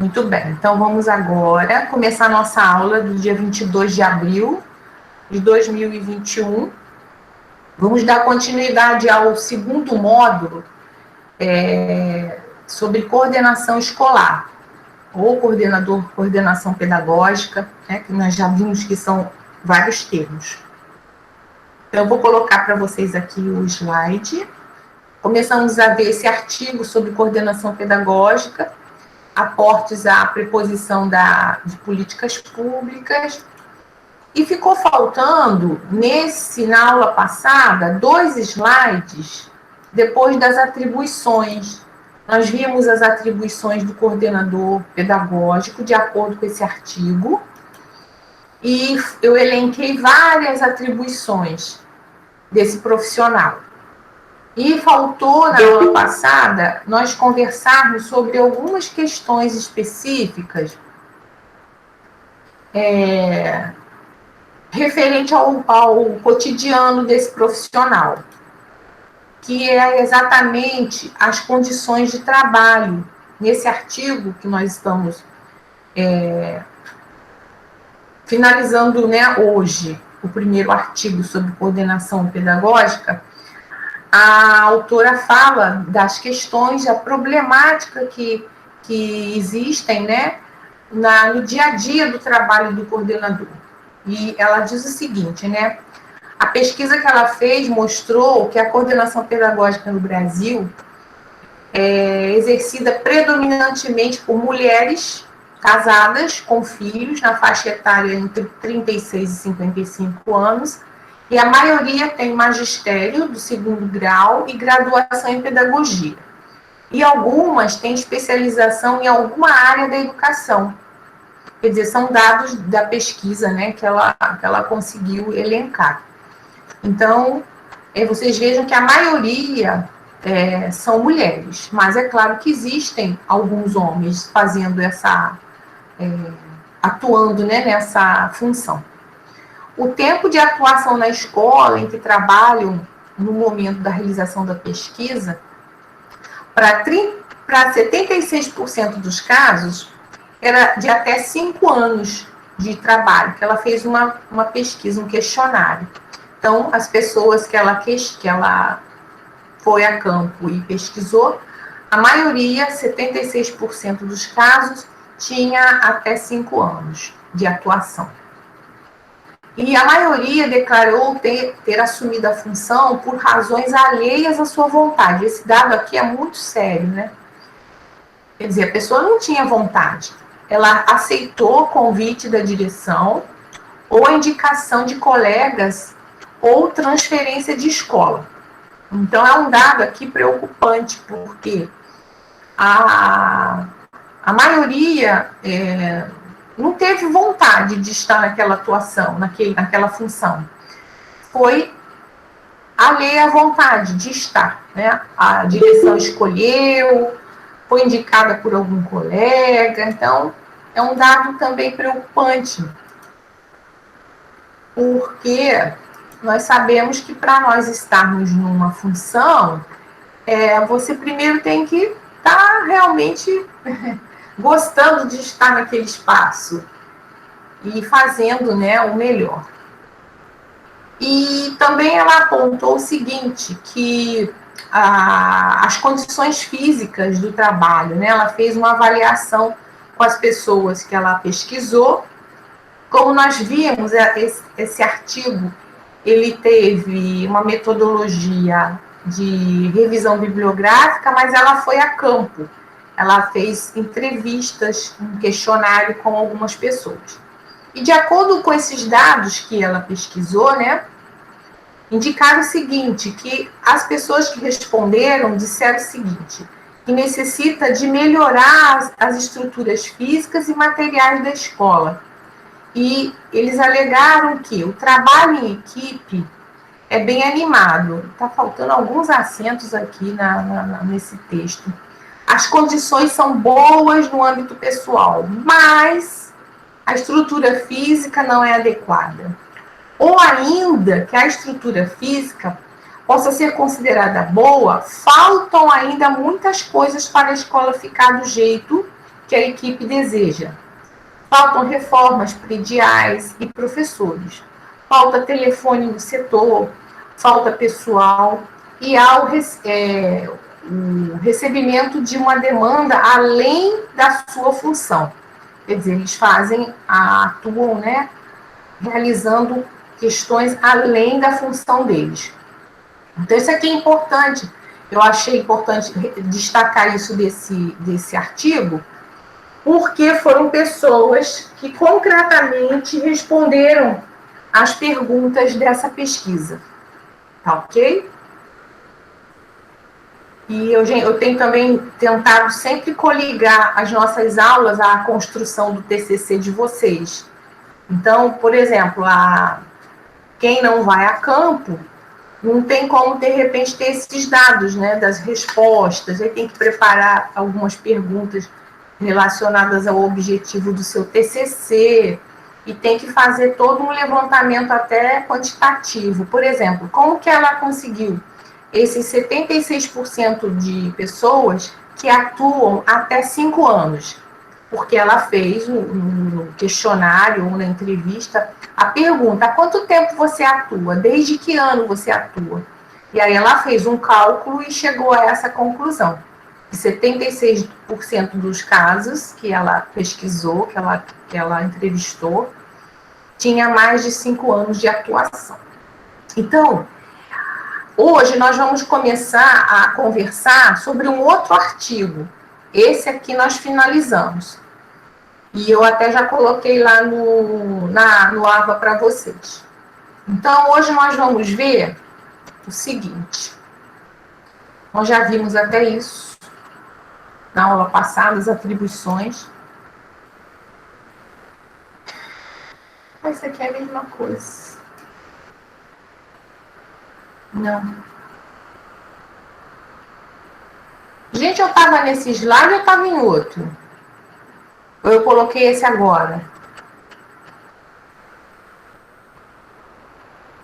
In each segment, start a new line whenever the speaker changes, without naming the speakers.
Muito bem, então vamos agora começar a nossa aula do dia 22 de abril de 2021. Vamos dar continuidade ao segundo módulo sobre coordenação escolar, ou coordenação pedagógica, né, que nós já vimos que são vários termos. Então, eu vou colocar para vocês aqui o slide. Começamos a ver esse artigo sobre coordenação pedagógica, aportes à preposição de políticas públicas, e ficou faltando, na aula passada, 2 slides depois das atribuições. Nós vimos as atribuições do coordenador pedagógico, de acordo com esse artigo, e eu elenquei várias atribuições desse profissional. E faltou, na aula passada, nós conversarmos sobre algumas questões específicas referente ao cotidiano desse profissional, que é exatamente as condições de trabalho. Nesse artigo que nós estamos finalizando, né, hoje, o primeiro artigo sobre coordenação pedagógica, a autora fala das questões, da problemática que existem, né, no dia a dia do trabalho do coordenador. E ela diz o seguinte, né, a pesquisa que ela fez mostrou que a coordenação pedagógica no Brasil é exercida predominantemente por mulheres casadas com filhos na faixa etária entre 36 e 55 anos, e a maioria tem magistério do 2º grau e graduação em pedagogia. E algumas têm especialização em alguma área da educação. Quer dizer, são dados da pesquisa, né, que ela conseguiu elencar. Então, vocês vejam que a maioria são mulheres, mas é claro que existem alguns homens fazendo atuando, né, nessa função. O tempo de atuação na escola em que trabalham no momento da realização da pesquisa, para 76% dos casos, era de até 5 anos de trabalho, que ela fez uma pesquisa, um questionário. Então, as pessoas que ela foi a campo e pesquisou, a maioria, 76% dos casos, tinha até 5 anos de atuação. E a maioria declarou ter assumido a função por razões alheias à sua vontade. Esse dado aqui é muito sério, né? Quer dizer, a pessoa não tinha vontade. Ela aceitou o convite da direção, ou a indicação de colegas, ou transferência de escola. Então, é um dado aqui preocupante, porque a maioria não teve vontade de estar naquela atuação, naquela função. Foi alheia à vontade de estar, né? A direção escolheu, foi indicada por algum colega. Então, é um dado também preocupante, porque nós sabemos que para nós estarmos numa função, você primeiro tem que estar realmente gostando de estar naquele espaço e fazendo, né, o melhor. E também ela apontou o seguinte, que as condições físicas do trabalho, né, ela fez uma avaliação com as pessoas que ela pesquisou. Como nós vimos, esse artigo, ele teve uma metodologia de revisão bibliográfica, mas ela foi a campo. Ela fez entrevistas, um questionário com algumas pessoas. E de acordo com esses dados que ela pesquisou, né, indicaram o seguinte, que as pessoas que responderam disseram o seguinte, que necessita de melhorar as estruturas físicas e materiais da escola. E eles alegaram que o trabalho em equipe é bem animado. Está faltando alguns acentos aqui nesse texto. As condições são boas no âmbito pessoal, mas a estrutura física não é adequada. Ou ainda que a estrutura física possa ser considerada boa, faltam ainda muitas coisas para a escola ficar do jeito que a equipe deseja. Faltam reformas prediais e professores. Falta telefone no setor, falta pessoal e há o recebimento de uma demanda além da sua função. Quer dizer, eles atuam, né, realizando questões além da função deles. Então, isso aqui é importante. Eu achei importante destacar isso desse artigo, porque foram pessoas que concretamente responderam às perguntas dessa pesquisa. Tá ok? E eu tenho também tentado sempre coligar as nossas aulas à construção do TCC de vocês. Então, por exemplo, quem não vai a campo, não tem como, de repente, ter esses dados, né, das respostas, aí tem que preparar algumas perguntas relacionadas ao objetivo do seu TCC, e tem que fazer todo um levantamento até quantitativo. Por exemplo, como que ela conseguiu esses 76% de pessoas que atuam até 5 anos? Porque ela fez no questionário ou na entrevista a pergunta: há quanto tempo você atua? Desde que ano você atua? E aí ela fez um cálculo e chegou a essa conclusão. Que 76% dos casos que ela pesquisou, que ela entrevistou, tinha mais de 5 anos de atuação. Então, hoje nós vamos começar a conversar sobre um outro artigo. Esse aqui nós finalizamos. E eu até já coloquei lá no AVA para vocês. Então, hoje nós vamos ver o seguinte. Nós já vimos até isso na aula passada, as atribuições. Mas isso aqui é a mesma coisa. Não. Gente, eu estava nesse slide ou eu estava em outro? Ou eu coloquei esse agora?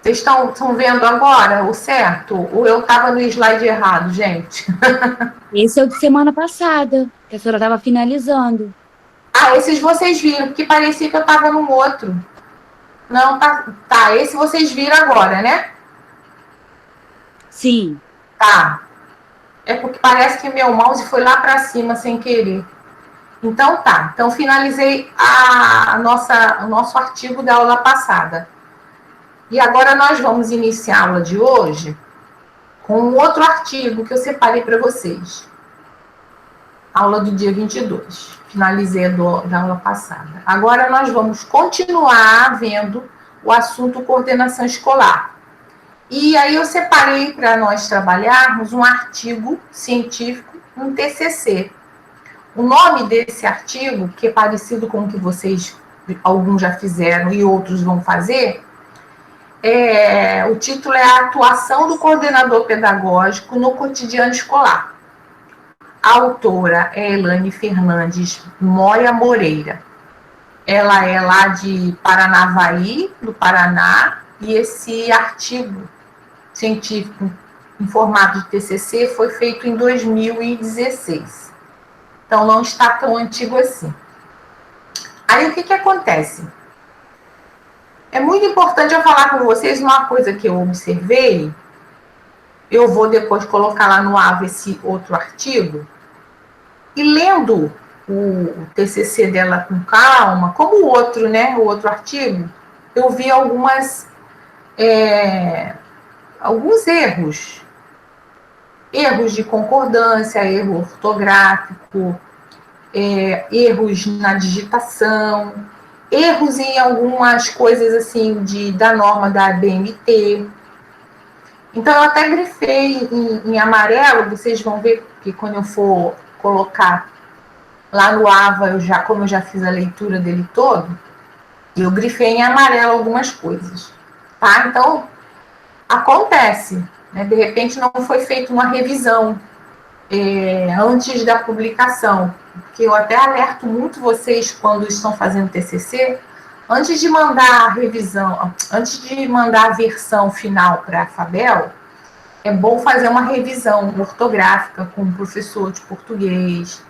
Vocês estão vendo agora o certo? Ou eu estava no slide errado, gente?
Esse é o de semana passada, que a senhora estava finalizando.
Ah, esses vocês viram, porque parecia que eu estava no outro. Não, tá, esse vocês viram agora, né?
Sim.
Tá. É porque parece que meu mouse foi lá para cima sem querer. Então tá. Então finalizei o nosso artigo da aula passada. E agora nós vamos iniciar a aula de hoje com um outro artigo que eu separei para vocês. Aula do dia 22. Finalizei da aula passada. Agora nós vamos continuar vendo o assunto coordenação escolar. E aí eu separei para nós trabalharmos um artigo científico, um TCC. O nome desse artigo, que é parecido com o que vocês, alguns já fizeram e outros vão fazer, o título é A Atuação do Coordenador Pedagógico no Cotidiano Escolar. A autora é Elaine Fernandes Moya Moreira. Ela é lá de Paranavaí, do Paraná, e esse artigo científico em formato de TCC foi feito em 2016. Então, não está tão antigo assim. Aí, o que acontece? É muito importante eu falar com vocês uma coisa que eu observei. Eu vou depois colocar lá no AVA esse outro artigo. E lendo o TCC dela com calma, como o outro, né? O outro artigo, eu vi alguns erros. Erros de concordância, erro ortográfico, erros na digitação, erros em algumas coisas assim da norma da ABNT. Então, eu até grifei em amarelo, vocês vão ver que quando eu for colocar lá no AVA, como eu já fiz a leitura dele todo, eu grifei em amarelo algumas coisas. Tá? Então, acontece, né? De repente não foi feita uma revisão antes da publicação, porque eu até alerto muito vocês quando estão fazendo TCC, antes de mandar a revisão, antes de mandar a versão final para a FABEL, é bom fazer uma revisão ortográfica com o professor de português,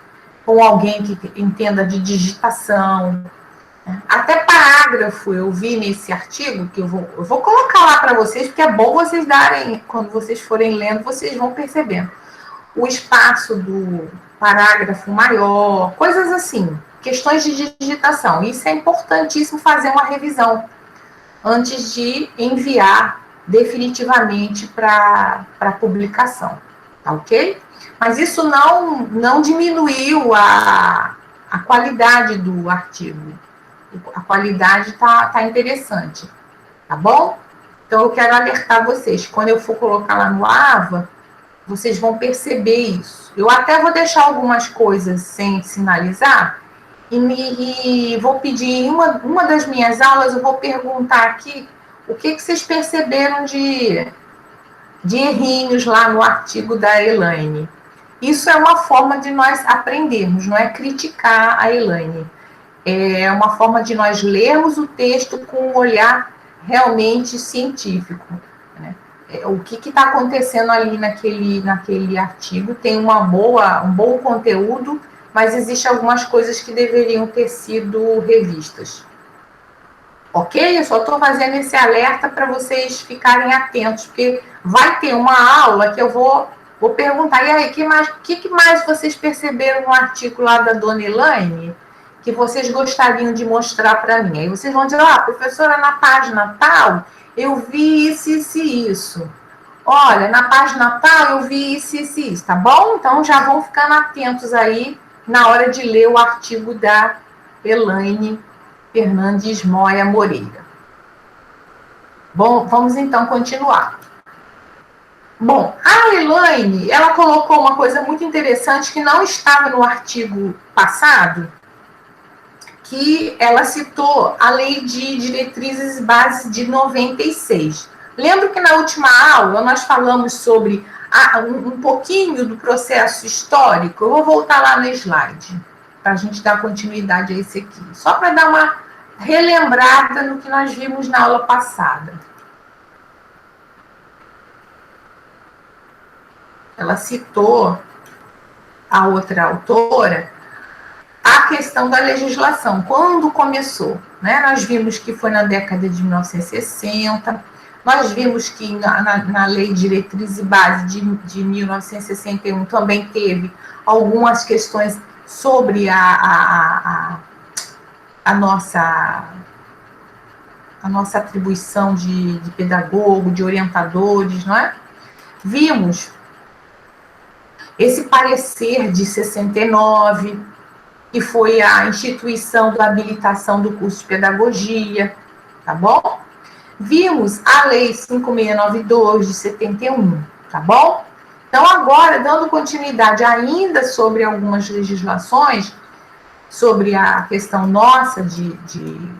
com alguém que entenda de digitação. Até parágrafo eu vi nesse artigo, que eu vou colocar lá para vocês, porque é bom vocês darem, quando vocês forem lendo, vocês vão percebendo. O espaço do parágrafo maior, coisas assim, questões de digitação. Isso é importantíssimo fazer uma revisão antes de enviar definitivamente para publicação, tá ok? Mas isso não diminuiu a qualidade do artigo. A qualidade tá interessante, tá bom? Então, eu quero alertar vocês. Quando eu for colocar lá no AVA, vocês vão perceber isso. Eu até vou deixar algumas coisas sem sinalizar e vou pedir, em uma das minhas aulas, eu vou perguntar aqui o que vocês perceberam de errinhos lá no artigo da Elaine. Isso é uma forma de nós aprendermos, não é criticar a Elaine. É uma forma de nós lermos o texto com um olhar realmente científico, né? O que está acontecendo ali naquele artigo tem um bom conteúdo, mas existem algumas coisas que deveriam ter sido revistas. Ok? Eu só estou fazendo esse alerta para vocês ficarem atentos, porque vai ter uma aula que eu vou perguntar, e aí, o que mais vocês perceberam no artigo lá da dona Elaine que vocês gostariam de mostrar para mim? Aí vocês vão dizer, professora, na página tal, eu vi isso e isso. Olha, na página tal, eu vi isso e isso, tá bom? Então, já vão ficando atentos aí na hora de ler o artigo da Elaine Fernandes Moya Moreira. Bom, vamos então continuar. Bom, a Elaine, ela colocou uma coisa muito interessante que não estava no artigo passado, que ela citou a Lei de Diretrizes e Bases de 96. Lembro que na última aula nós falamos sobre um pouquinho do processo histórico. Eu vou voltar lá no slide, para a gente dar continuidade a esse aqui. Só para dar uma relembrada no que nós vimos na aula passada. Ela citou, a outra autora, a questão da legislação, quando começou, né? Nós vimos que foi na década de 1960, nós vimos que na Lei de Diretrizes e Bases de 1961 também teve algumas questões sobre a nossa atribuição de pedagogo, de orientadores, não é? Vimos esse parecer de 69, que foi a instituição da habilitação do curso de pedagogia, tá bom? Vimos a Lei 5692 de 71, tá bom? Então, agora, dando continuidade ainda sobre algumas legislações, sobre a questão nossa de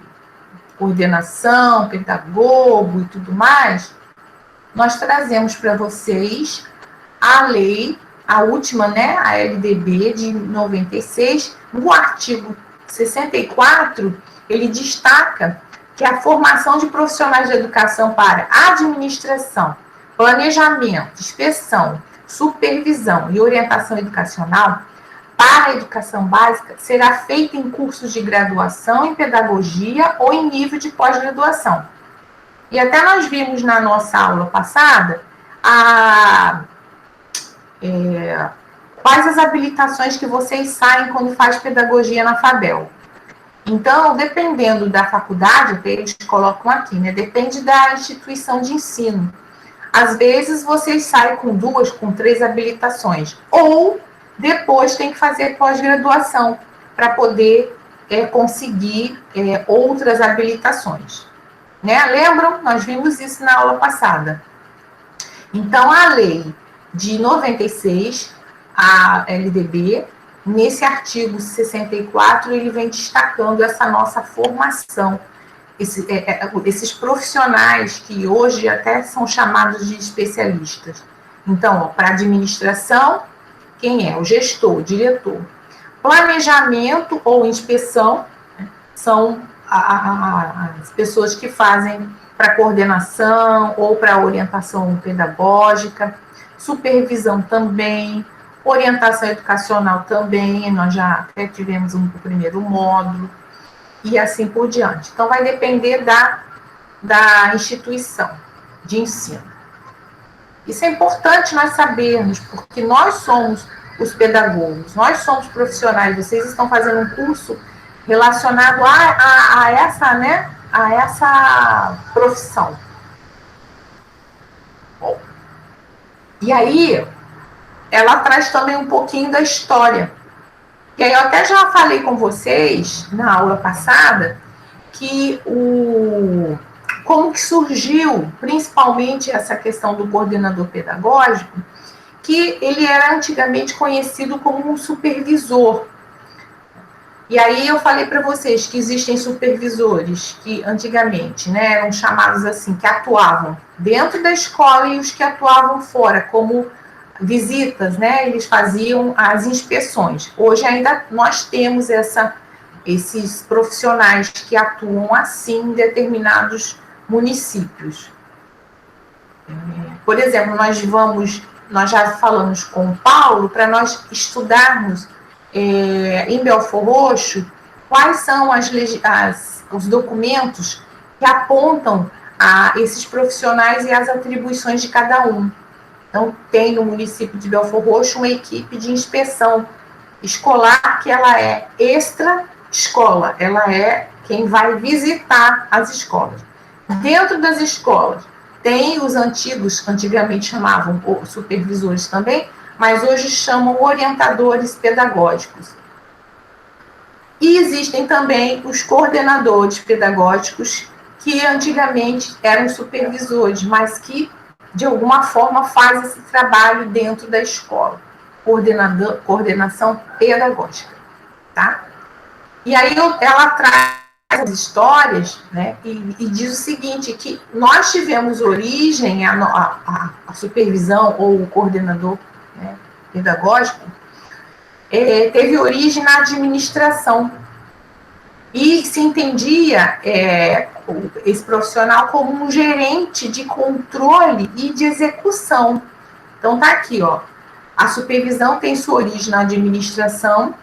coordenação, pedagogo e tudo mais, nós trazemos para vocês a lei, a última, né, a LDB de 96, no artigo 64, ele destaca que a formação de profissionais de educação para administração, planejamento, inspeção, supervisão e orientação educacional para a educação básica será feita em cursos de graduação em pedagogia ou em nível de pós-graduação. E até nós vimos na nossa aula passada quais as habilitações que vocês saem quando faz pedagogia na FABEL. Então, dependendo da faculdade, até eles colocam aqui, né? Depende da instituição de ensino. Às vezes, vocês saem com 2, com 3 habilitações. Ou, depois, tem que fazer pós-graduação para poder conseguir outras habilitações. Né? Lembram? Nós vimos isso na aula passada. Então, a lei de 96, a LDB, nesse artigo 64, ele vem destacando essa nossa formação, esses profissionais que hoje até são chamados de especialistas. Então, para administração, quem é? O gestor, o diretor. Planejamento ou inspeção, né, são as pessoas que fazem para coordenação ou para orientação pedagógica. Supervisão também. Orientação educacional também, nós já até tivemos o primeiro módulo, e assim por diante. Então, vai depender da instituição de ensino. Isso é importante nós sabermos, porque nós somos os pedagogos, nós somos profissionais, vocês estão fazendo um curso relacionado a essa, né, a essa profissão. Bom, e aí, ela traz também um pouquinho da história. E aí eu até já falei com vocês, na aula passada, que como que surgiu, principalmente essa questão do coordenador pedagógico, que ele era antigamente conhecido como um supervisor. E aí eu falei para vocês que existem supervisores que antigamente, né, eram chamados assim, que atuavam dentro da escola e os que atuavam fora, como visitas, né, eles faziam as inspeções. Hoje ainda nós temos esses profissionais que atuam assim em determinados municípios. Por exemplo, nós já falamos com o Paulo para nós estudarmos em Belford Roxo quais são os documentos que apontam a esses profissionais e as atribuições de cada um. Então, tem no município de Belford Roxo uma equipe de inspeção escolar que ela é extra-escola, ela é quem vai visitar as escolas. Dentro das escolas, tem os antigamente chamavam supervisores também, mas hoje chamam orientadores pedagógicos. E existem também os coordenadores pedagógicos, que antigamente eram supervisores, mas que de alguma forma faz esse trabalho dentro da escola, coordenação pedagógica, tá? E aí ela traz as histórias, né, e diz o seguinte, que nós tivemos origem, a supervisão ou o coordenador, né, pedagógico, teve origem na administração, e se entendia esse profissional como um gerente de controle e de execução. Então tá aqui, ó, a supervisão tem sua origem na administração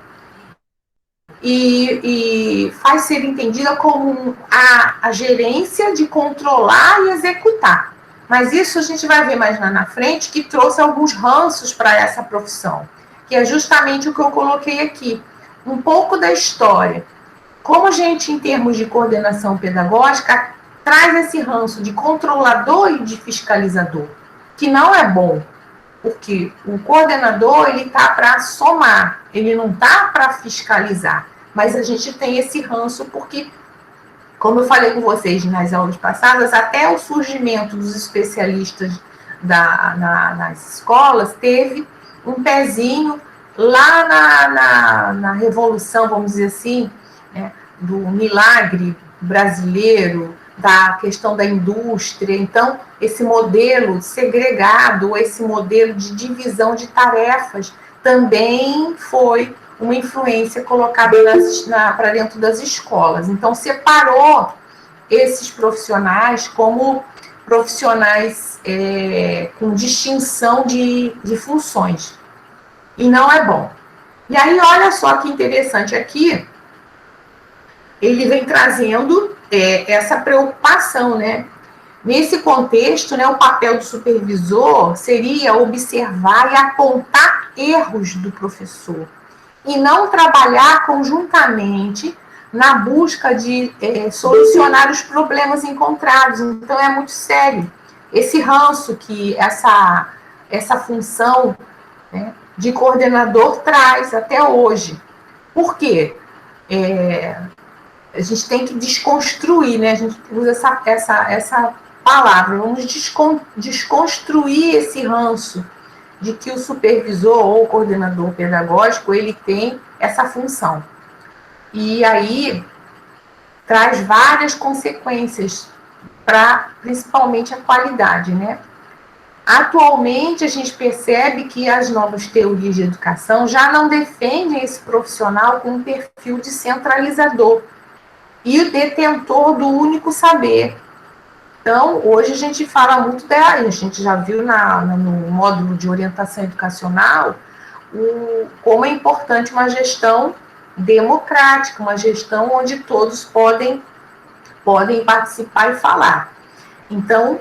e faz ser entendida como a gerência de controlar e executar. Mas isso a gente vai ver mais lá na frente, que trouxe alguns ranços para essa profissão, que é justamente o que eu coloquei aqui, um pouco da história. Como a gente, em termos de coordenação pedagógica, traz esse ranço de controlador e de fiscalizador, que não é bom, porque o coordenador, ele está para somar, ele não está para fiscalizar, mas a gente tem esse ranço porque, como eu falei com vocês nas aulas passadas, até o surgimento dos especialistas nas escolas teve um pezinho lá na Revolução, vamos dizer assim, né, do milagre brasileiro, da questão da indústria. Então, esse modelo segregado, esse modelo de divisão de tarefas, também foi uma influência colocada para dentro das escolas. Então, separou esses profissionais como profissionais com distinção de funções. E não é bom. E aí, olha só que interessante aqui, ele vem trazendo essa preocupação, né? Nesse contexto, né, o papel do supervisor seria observar e apontar erros do professor e não trabalhar conjuntamente na busca de solucionar os problemas encontrados. Então, é muito sério esse ranço que essa função, né, de coordenador traz até hoje. Por quê? A gente tem que desconstruir, né? A gente usa essa palavra, vamos desconstruir esse ranço de que o supervisor ou o coordenador pedagógico, ele tem essa função. E aí traz várias consequências para, principalmente, a qualidade, né? Atualmente, a gente percebe que as novas teorias de educação já não defendem esse profissional com um perfil de centralizador e o detentor do único saber. Então, hoje a gente fala muito a gente já viu no módulo de orientação educacional como é importante uma gestão democrática, uma gestão onde todos podem participar e falar. Então,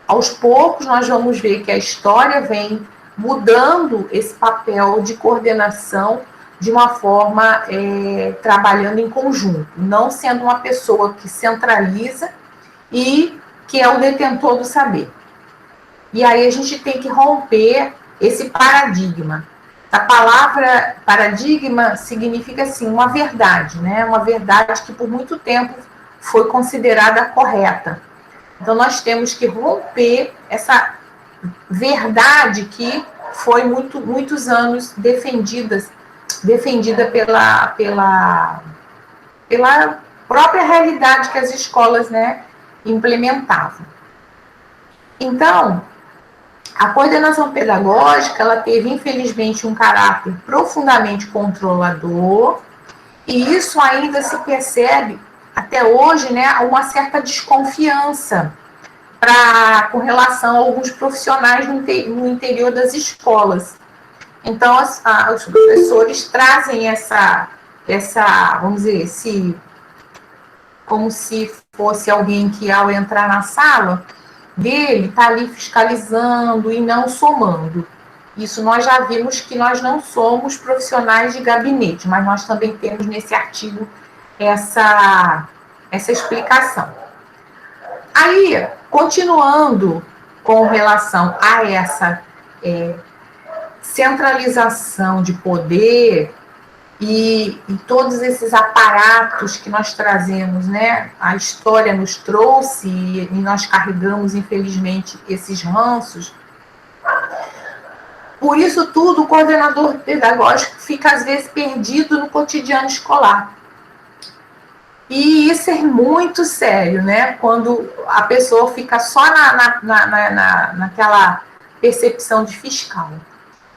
aos poucos, nós vamos ver que a história vem mudando esse papel de coordenação de uma forma trabalhando em conjunto, não sendo uma pessoa que centraliza e que é o detentor do saber. E aí a gente tem que romper esse paradigma. A palavra paradigma significa, assim, uma verdade, né? Uma verdade que por muito tempo foi considerada correta. Então, nós temos que romper essa verdade que foi muitos anos defendida pela própria realidade que as escolas, né, implementavam. Então, a coordenação pedagógica, ela teve, infelizmente, um caráter profundamente controlador, e isso ainda se percebe, até hoje, né, uma certa desconfiança com relação a alguns profissionais no interior das escolas. Então, os professores trazem essa, vamos dizer, como se fosse alguém que, ao entrar na sala dele, está ali fiscalizando e não somando. Isso nós já vimos que nós não somos profissionais de gabinete, mas nós também temos nesse artigo essa explicação. Aí, continuando com relação a essa centralização de poder e todos esses aparatos que nós trazemos, né? A história nos trouxe e nós carregamos, infelizmente, esses ranços. Por isso tudo, o coordenador pedagógico fica, às vezes, perdido no cotidiano escolar. E isso é muito sério, né? Quando a pessoa fica só naquela percepção de fiscal.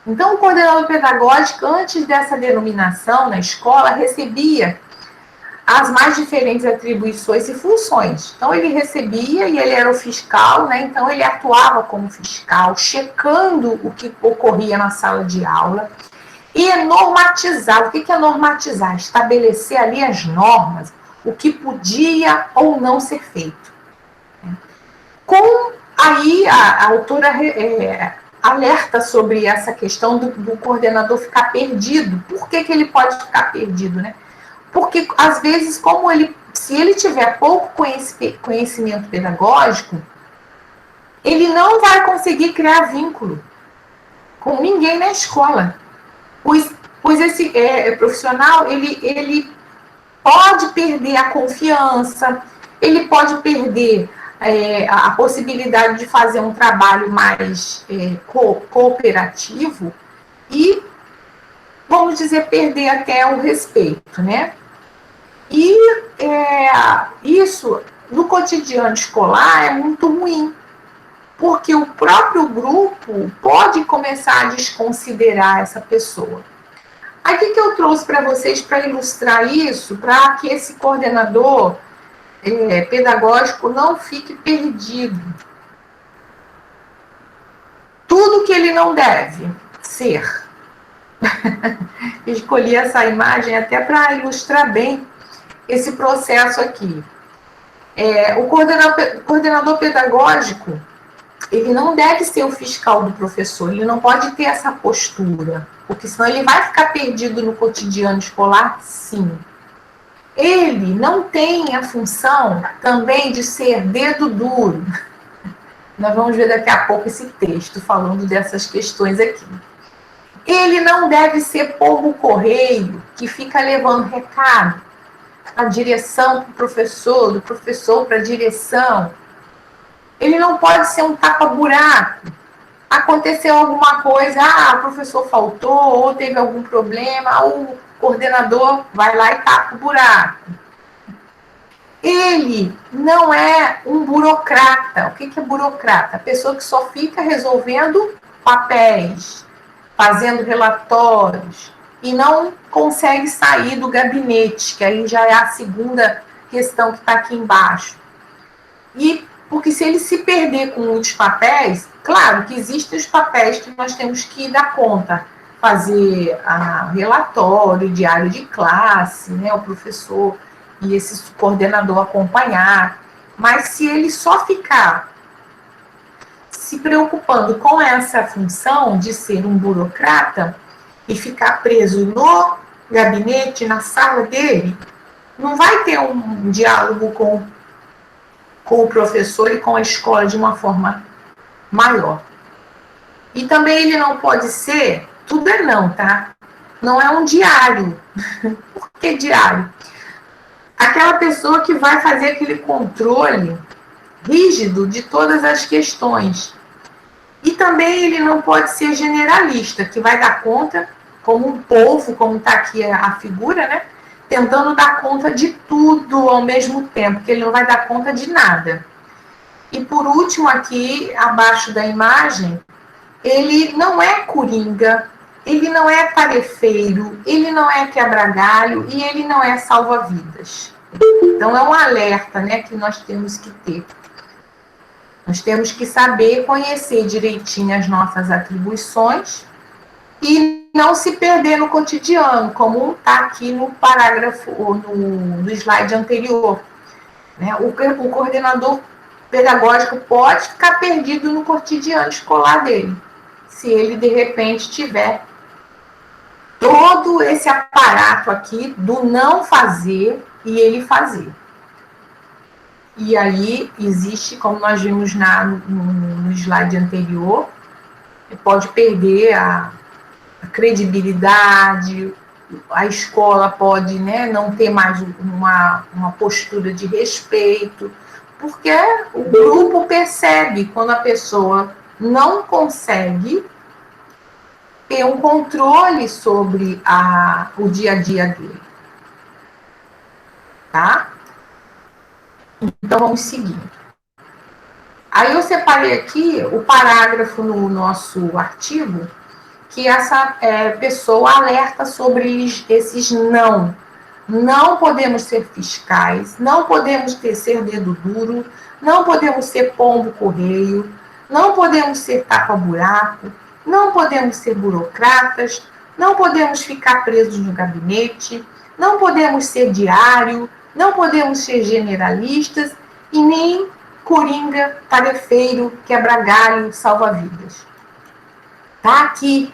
Então, o coordenador pedagógico, antes dessa denominação na escola, recebia as mais diferentes atribuições e funções. Então, ele recebia e ele era o fiscal, né? Então, ele atuava como fiscal, checando o que ocorria na sala de aula e normatizar. O que é normatizar? Estabelecer ali as normas, o que podia ou não ser feito. Aí a autora alerta sobre essa questão do coordenador ficar perdido. Por que ele pode ficar perdido, né? Porque, às vezes, se ele tiver pouco conhecimento pedagógico, ele não vai conseguir criar vínculo com ninguém na escola. Pois esse profissional, ele pode perder a confiança, ele pode perder a possibilidade de fazer um trabalho mais cooperativo e, vamos dizer, perder até o respeito, né? E isso, no cotidiano escolar, é muito ruim, porque o próprio grupo pode começar a desconsiderar essa pessoa. Aí, o que eu trouxe para vocês para ilustrar isso, para que esse coordenador pedagógico não fique perdido? Tudo que ele não deve ser. Escolhi essa imagem até para ilustrar bem esse processo aqui. O coordenador pedagógico, ele não deve ser o fiscal do professor, ele não pode ter essa postura, porque senão ele vai ficar perdido no cotidiano escolar, sim. Ele não tem a função também de ser dedo duro. Nós vamos ver daqui a pouco esse texto falando dessas questões aqui. Ele não deve ser pombo correio que fica levando recado da direção para o professor, do professor para a direção. Ele não pode ser um tapa-buraco. Aconteceu alguma coisa, o professor faltou, ou teve algum problema, o coordenador vai lá e tapa o buraco. Ele não é um burocrata. O que é burocrata? A pessoa que só fica resolvendo papéis, fazendo relatórios, e não consegue sair do gabinete, que aí já é a segunda questão que está aqui embaixo. Porque se ele se perder com muitos papéis, claro que existem os papéis que nós temos que dar conta, fazer relatório, diário de classe, né, o professor e esse coordenador acompanhar. Mas se ele só ficar se preocupando com essa função de ser um burocrata e ficar preso no gabinete, na sala dele, não vai ter um diálogo com o professor e com a escola de uma forma maior. E também ele não pode ser, tudo é não, tá? Não é um diário. Por que diário? Aquela pessoa que vai fazer aquele controle rígido de todas as questões. E também ele não pode ser generalista, que vai dar conta, como um povo, como está aqui a figura, né? Tentando dar conta de tudo ao mesmo tempo, que ele não vai dar conta de nada. E por último, aqui abaixo da imagem, ele não é coringa, ele não é tarefeiro, ele não é quebra-galho e ele não é salva-vidas. Então é um alerta, né, que nós temos que ter. Nós temos que saber conhecer direitinho as nossas atribuições e não se perder no cotidiano, como está aqui no parágrafo, no slide anterior. Né? O coordenador pedagógico pode ficar perdido no cotidiano escolar dele, se ele, de repente, tiver todo esse aparato aqui do não fazer e ele fazer. E aí existe, como nós vimos no slide anterior, pode perder a credibilidade, a escola pode, né, não ter mais uma postura de respeito, porque o grupo percebe quando a pessoa não consegue ter um controle sobre o dia a dia dele. Tá? Então, vamos seguir. Aí eu separei aqui o parágrafo no nosso artigo, que essa pessoa alerta sobre esses não. Não podemos ser fiscais, não podemos ser dedo duro, não podemos ser pombo-correio, não podemos ser tapa-buraco, não podemos ser burocratas, não podemos ficar presos no gabinete, não podemos ser diário, não podemos ser generalistas e nem coringa, tarefeiro, quebra-galho, salva-vidas. Tá aqui,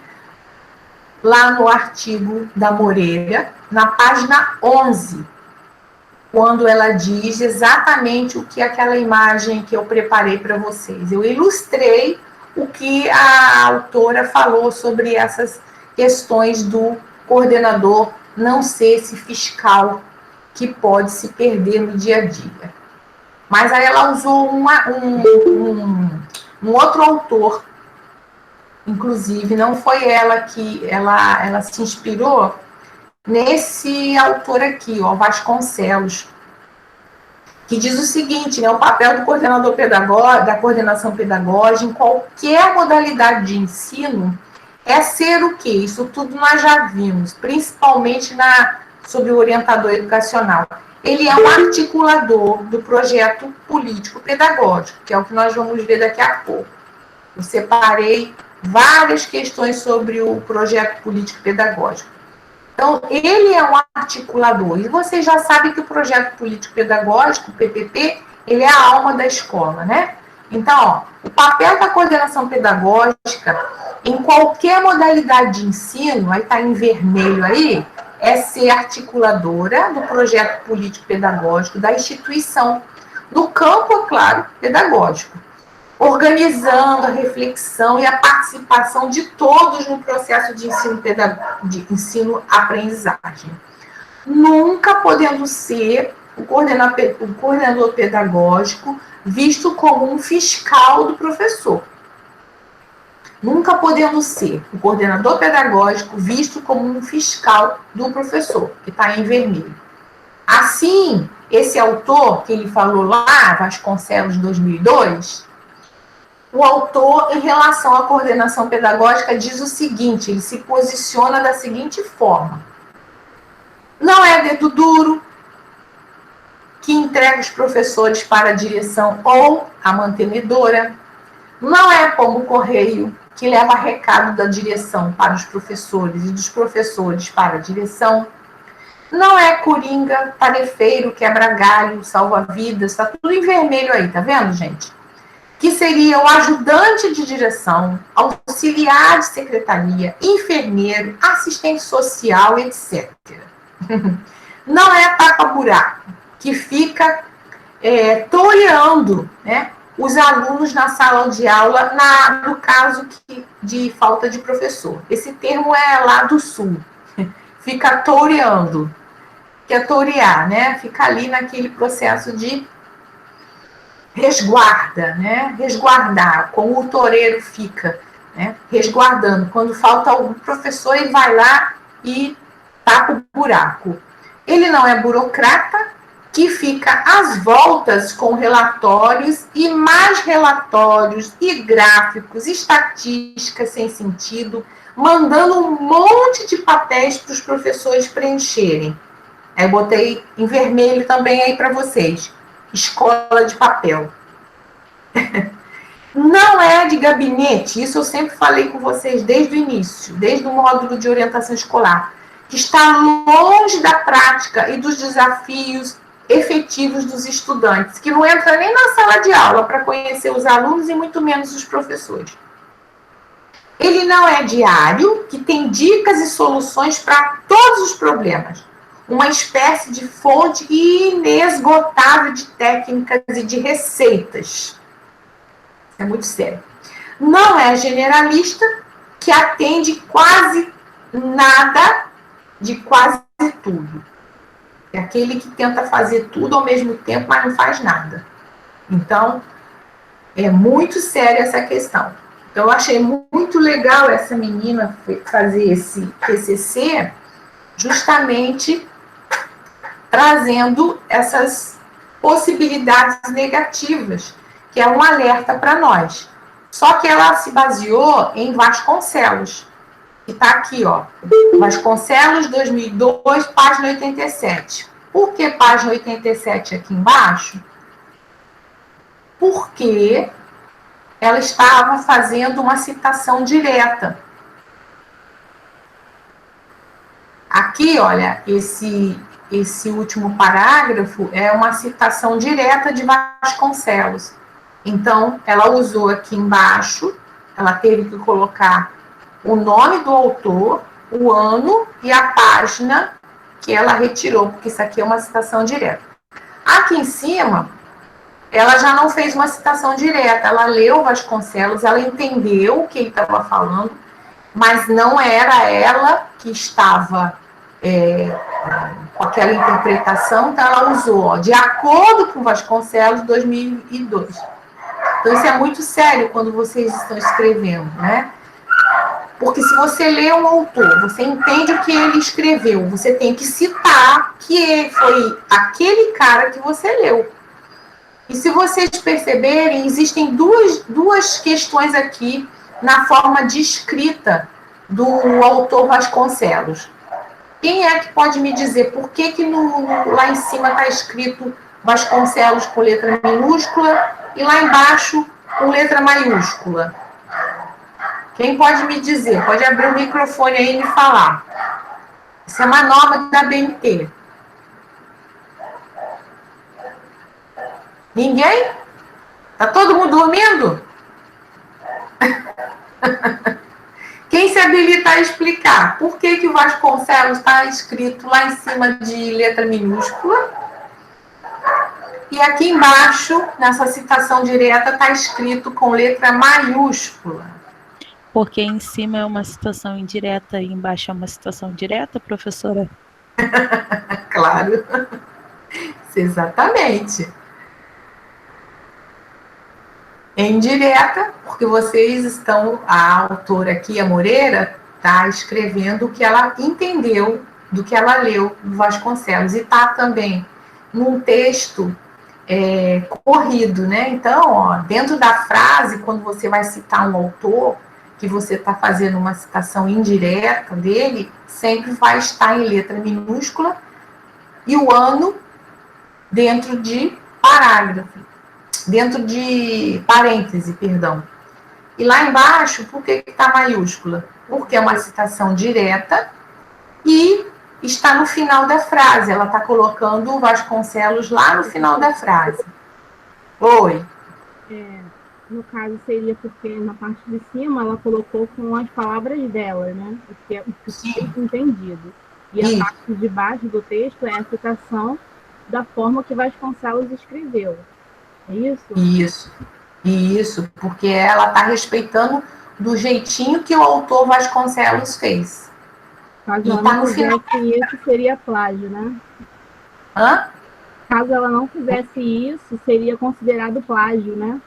lá no artigo da Moreira, na página 11, quando ela diz exatamente o que aquela imagem que eu preparei para vocês. Eu ilustrei o que a autora falou sobre essas questões do coordenador não ser esse fiscal que pode se perder no dia a dia. Mas aí ela usou um outro autor, inclusive, não foi ela que ela se inspirou nesse autor aqui, ó, Vasconcelos, que diz o seguinte, né, o papel do coordenador pedagógico, da coordenação pedagógica em qualquer modalidade de ensino é ser o quê? Isso tudo nós já vimos, principalmente sobre o orientador educacional. Ele é um articulador do projeto político-pedagógico, que é o que nós vamos ver daqui a pouco. Eu separei várias questões sobre o projeto político-pedagógico. Então, ele é um articulador. E vocês já sabem que o projeto político-pedagógico, o PPP, ele é a alma da escola, né? Então, ó, o papel da coordenação pedagógica em qualquer modalidade de ensino, aí está em vermelho aí, é ser articuladora do projeto político-pedagógico da instituição, no campo, é claro, pedagógico, organizando a reflexão e a participação de todos no processo de ensino-aprendizagem. Nunca podendo ser o coordenador pedagógico visto como um fiscal do professor. Nunca podendo ser o coordenador pedagógico visto como um fiscal do professor, que está em vermelho. Assim, esse autor que ele falou lá, Vasconcelos, 2002, o autor, em relação à coordenação pedagógica, diz o seguinte, ele se posiciona da seguinte forma. Não é dedo duro que entrega os professores para a direção ou a mantenedora. Não é pombo correio que leva recado da direção para os professores e dos professores para a direção. Não é coringa, tarefeiro, quebra-galho, salva-vidas, tá tudo em vermelho aí, tá vendo, gente? Que seria o ajudante de direção, auxiliar de secretaria, enfermeiro, assistente social, etc. Não é tapa-buraco, que fica toreando, né, os alunos na sala de aula, no caso de falta de professor. Esse termo é lá do sul, fica toreando, que é torear, né? Fica ali naquele processo de resguarda, né? Resguardar, como o toureiro fica, né? Resguardando. Quando falta algum professor, ele vai lá e tapa o buraco. Ele não é burocrata, que fica às voltas com relatórios e mais relatórios e gráficos, estatísticas sem sentido, mandando um monte de papéis para os professores preencherem. Eu botei em vermelho também aí para vocês. Escola de papel. Não é de gabinete, isso eu sempre falei com vocês desde o início, desde o módulo de orientação escolar, que está longe da prática e dos desafios efetivos dos estudantes, que não entra nem na sala de aula para conhecer os alunos e muito menos os professores. Ele não é diário, que tem dicas e soluções para todos os problemas. Uma espécie de fonte inesgotável de técnicas e de receitas. É muito sério. Não é generalista, que atende quase nada de quase tudo. É aquele que tenta fazer tudo ao mesmo tempo, mas não faz nada. Então, é muito séria essa questão. Então, eu achei muito legal essa menina fazer esse TCC, justamente trazendo essas possibilidades negativas, que é um alerta para nós. Só que ela se baseou em Vasconcelos, que está aqui, ó, Vasconcelos, 2002, página 87. Por que página 87 aqui embaixo? Porque ela estava fazendo uma citação direta. Aqui, olha, esse último parágrafo é uma citação direta de Vasconcelos. Então, ela usou aqui embaixo, ela teve que colocar o nome do autor, o ano e a página que ela retirou, porque isso aqui é uma citação direta. Aqui em cima, ela já não fez uma citação direta, ela leu Vasconcelos, ela entendeu o que ele estava falando, mas não era ela que estava com aquela interpretação, então ela usou, ó, de acordo com Vasconcelos, 2002. Então, isso é muito sério quando vocês estão escrevendo, né? Porque se você lê um autor, você entende o que ele escreveu, você tem que citar que foi aquele cara que você leu. E se vocês perceberem, existem duas questões aqui na forma de escrita do autor Vasconcelos. Quem é que pode me dizer por que lá em cima está escrito Vasconcelos com letra minúscula e lá embaixo com letra maiúscula? Quem pode me dizer? Pode abrir o microfone aí e me falar. Isso é uma norma da BNT. Ninguém? Tá todo mundo dormindo? Quem se habilita a explicar por que o Vasconcelos está escrito lá em cima de letra minúscula e aqui embaixo, nessa citação direta, está escrito com letra maiúscula?
Porque em cima é uma citação indireta e embaixo é uma citação direta, professora?
Claro. Exatamente. É indireta, porque vocês estão, a autora aqui, a Moreira, está escrevendo o que ela entendeu do que ela leu do Vasconcelos. E está também num texto corrido, né? Então, ó, dentro da frase, quando você vai citar um autor, que você está fazendo uma citação indireta dele, sempre vai estar em letra minúscula e o ano dentro de parágrafo. Dentro de parêntese, perdão. E lá embaixo, por que está maiúscula? Porque é uma citação direta e está no final da frase. Ela está colocando o Vasconcelos lá no final da frase. Oi.
No caso, seria porque na parte de cima ela colocou com as palavras dela, né? O que foi entendido. E a parte de baixo do texto é a citação da forma que Vasconcelos escreveu. É isso?
Isso, porque ela está respeitando do jeitinho que o autor Vasconcelos fez.
Caso ela não fizesse isso, seria plágio, né?
Hã?
Caso ela não fizesse isso, seria considerado plágio, né?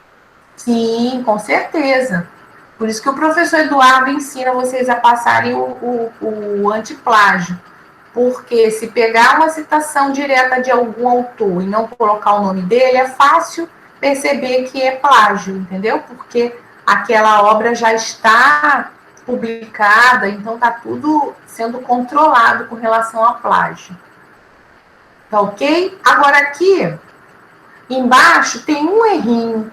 Sim, com certeza. Por isso que o professor Eduardo ensina vocês a passarem o antiplágio. Porque se pegar uma citação direta de algum autor e não colocar o nome dele, é fácil perceber que é plágio, entendeu? Porque aquela obra já está publicada, então está tudo sendo controlado com relação a plágio. Tá ok? Agora aqui, embaixo, tem um errinho.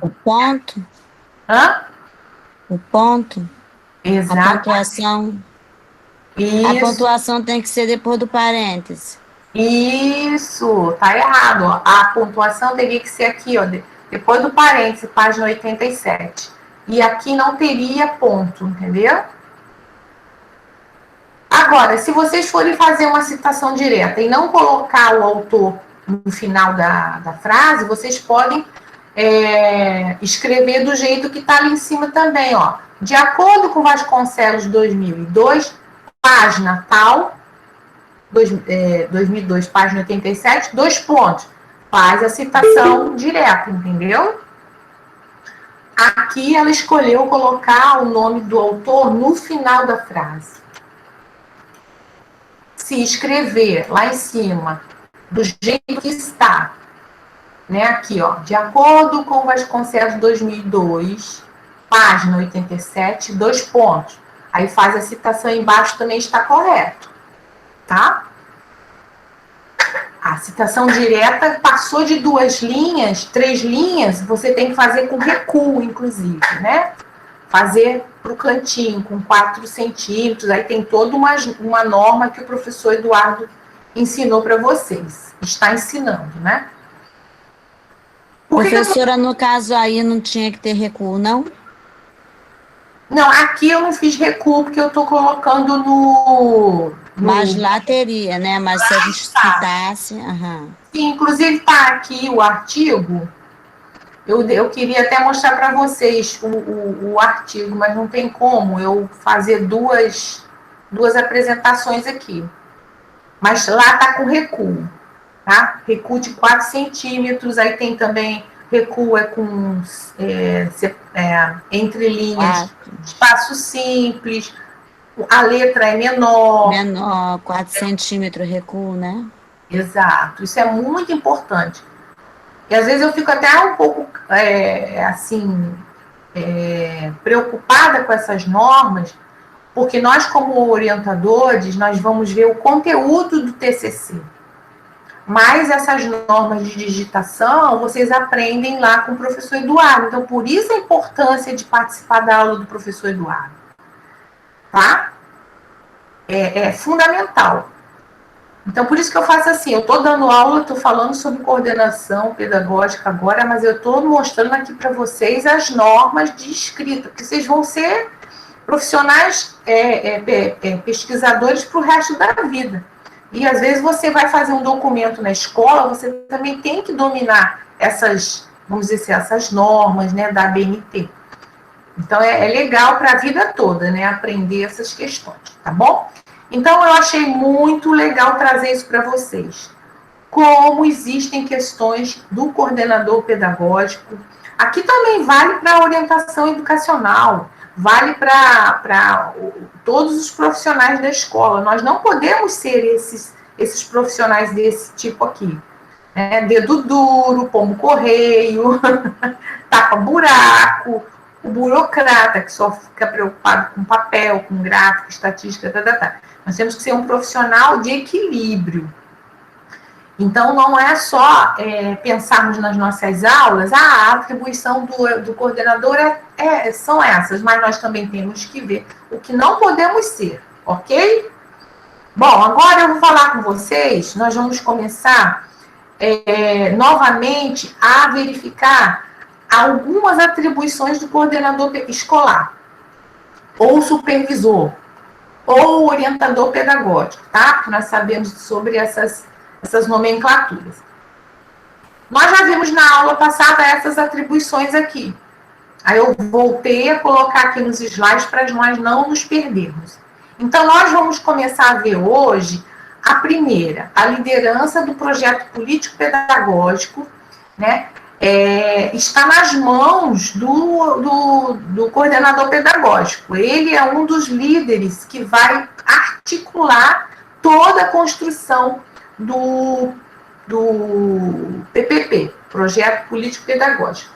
O ponto.
Hã?
O ponto.
Exato.
A pontuação.
Isso.
A pontuação tem que ser depois do parêntese.
Isso, tá errado. Ó. A pontuação teria que ser aqui, ó, depois do parêntese, página 87. E aqui não teria ponto, entendeu? Agora, se vocês forem fazer uma citação direta e não colocar o autor no final da frase, vocês podem escrever do jeito que está ali em cima também, ó. De acordo com Vasconcelos 2002, página tal, 2002, página 87, 2 pontos. Faz a citação direta, entendeu? Aqui ela escolheu colocar o nome do autor no final da frase. Se escrever lá em cima, do jeito que está, né? Aqui, ó, de acordo com Vasconcelos 2002, página 87, 2 pontos. Aí faz a citação embaixo, também está correto, tá? A citação direta passou de 2 linhas, 3 linhas, você tem que fazer com recuo, inclusive, né? Fazer para o cantinho, com 4 centímetros, aí tem toda uma norma que o professor Eduardo ensinou para vocês, está ensinando, né?
Professora, no caso aí não tinha que ter recuo, não?
Não, aqui eu não fiz recuo, porque eu estou colocando no...
Mas lá teria, né? Mas se a gente citasse...
Sim, inclusive está aqui o artigo. Eu queria até mostrar para vocês o artigo, mas não tem como eu fazer duas apresentações aqui. Mas lá está com recuo, tá? Recuo de 4 centímetros, aí tem também recuo com entre linhas, espaço simples, a letra é menor.
Menor, 4 centímetros recuo, né?
Exato, isso é muito importante. E às vezes eu fico até um pouco, preocupada com essas normas, porque nós, como orientadores, nós vamos ver o conteúdo do TCC. Mas essas normas de digitação, vocês aprendem lá com o professor Eduardo. Então, por isso a importância de participar da aula do professor Eduardo. Tá? É fundamental. Então, por isso que eu faço assim, eu estou dando aula, estou falando sobre coordenação pedagógica agora, mas eu estou mostrando aqui para vocês as normas de escrita, porque vocês vão ser profissionais, pesquisadores para o resto da vida. E, às vezes, você vai fazer um documento na escola, você também tem que dominar essas, vamos dizer assim, essas normas, né, da ABNT. Então, é legal para a vida toda, né, aprender essas questões, tá bom? Então, eu achei muito legal trazer isso para vocês. Como existem questões do coordenador pedagógico. Aqui também vale para a orientação educacional, vale para todos os profissionais da escola. Nós não podemos ser esses profissionais desse tipo aqui. Né? Dedo duro, pombo-correio, tapa-buraco, o burocrata, que só fica preocupado com papel, com gráfico, estatística, Nós temos que ser um profissional de equilíbrio. Então, não é só pensarmos nas nossas aulas, a atribuição do coordenador são essas, mas nós também temos que ver o que não podemos ser, ok? Bom, agora eu vou falar com vocês, nós vamos começar novamente a verificar algumas atribuições do coordenador escolar, ou supervisor, ou orientador pedagógico, tá? Porque nós sabemos sobre essas nomenclaturas. Nós já vimos na aula passada essas atribuições aqui. Aí eu voltei a colocar aqui nos slides para nós não nos perdermos. Então, nós vamos começar a ver hoje a primeira, a liderança do projeto político-pedagógico, né? Está nas mãos do coordenador pedagógico. Ele é um dos líderes que vai articular toda a construção do PPP, Projeto Político Pedagógico.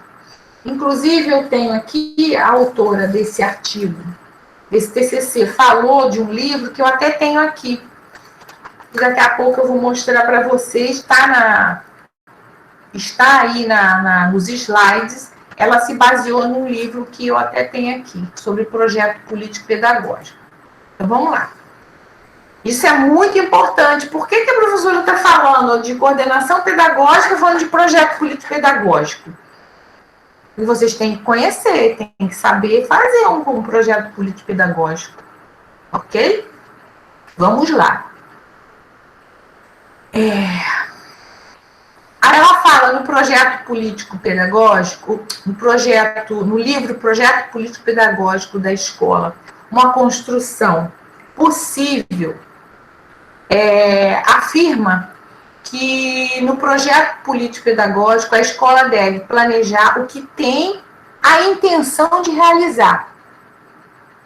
Inclusive, eu tenho aqui a autora desse artigo, desse TCC, falou de um livro que eu até tenho aqui. Daqui a pouco eu vou mostrar para vocês, está aí nos slides, ela se baseou num livro que eu até tenho aqui, sobre Projeto Político Pedagógico. Então, vamos lá. Isso é muito importante. Por que a professora está falando de coordenação pedagógica, falando de projeto político-pedagógico? E vocês têm que conhecer, têm que saber fazer um projeto político-pedagógico. Ok? Vamos lá. Aí ela fala no projeto político-pedagógico, no livro Projeto Político-Pedagógico da Escola, uma construção possível, afirma que no projeto político-pedagógico a escola deve planejar o que tem a intenção de realizar.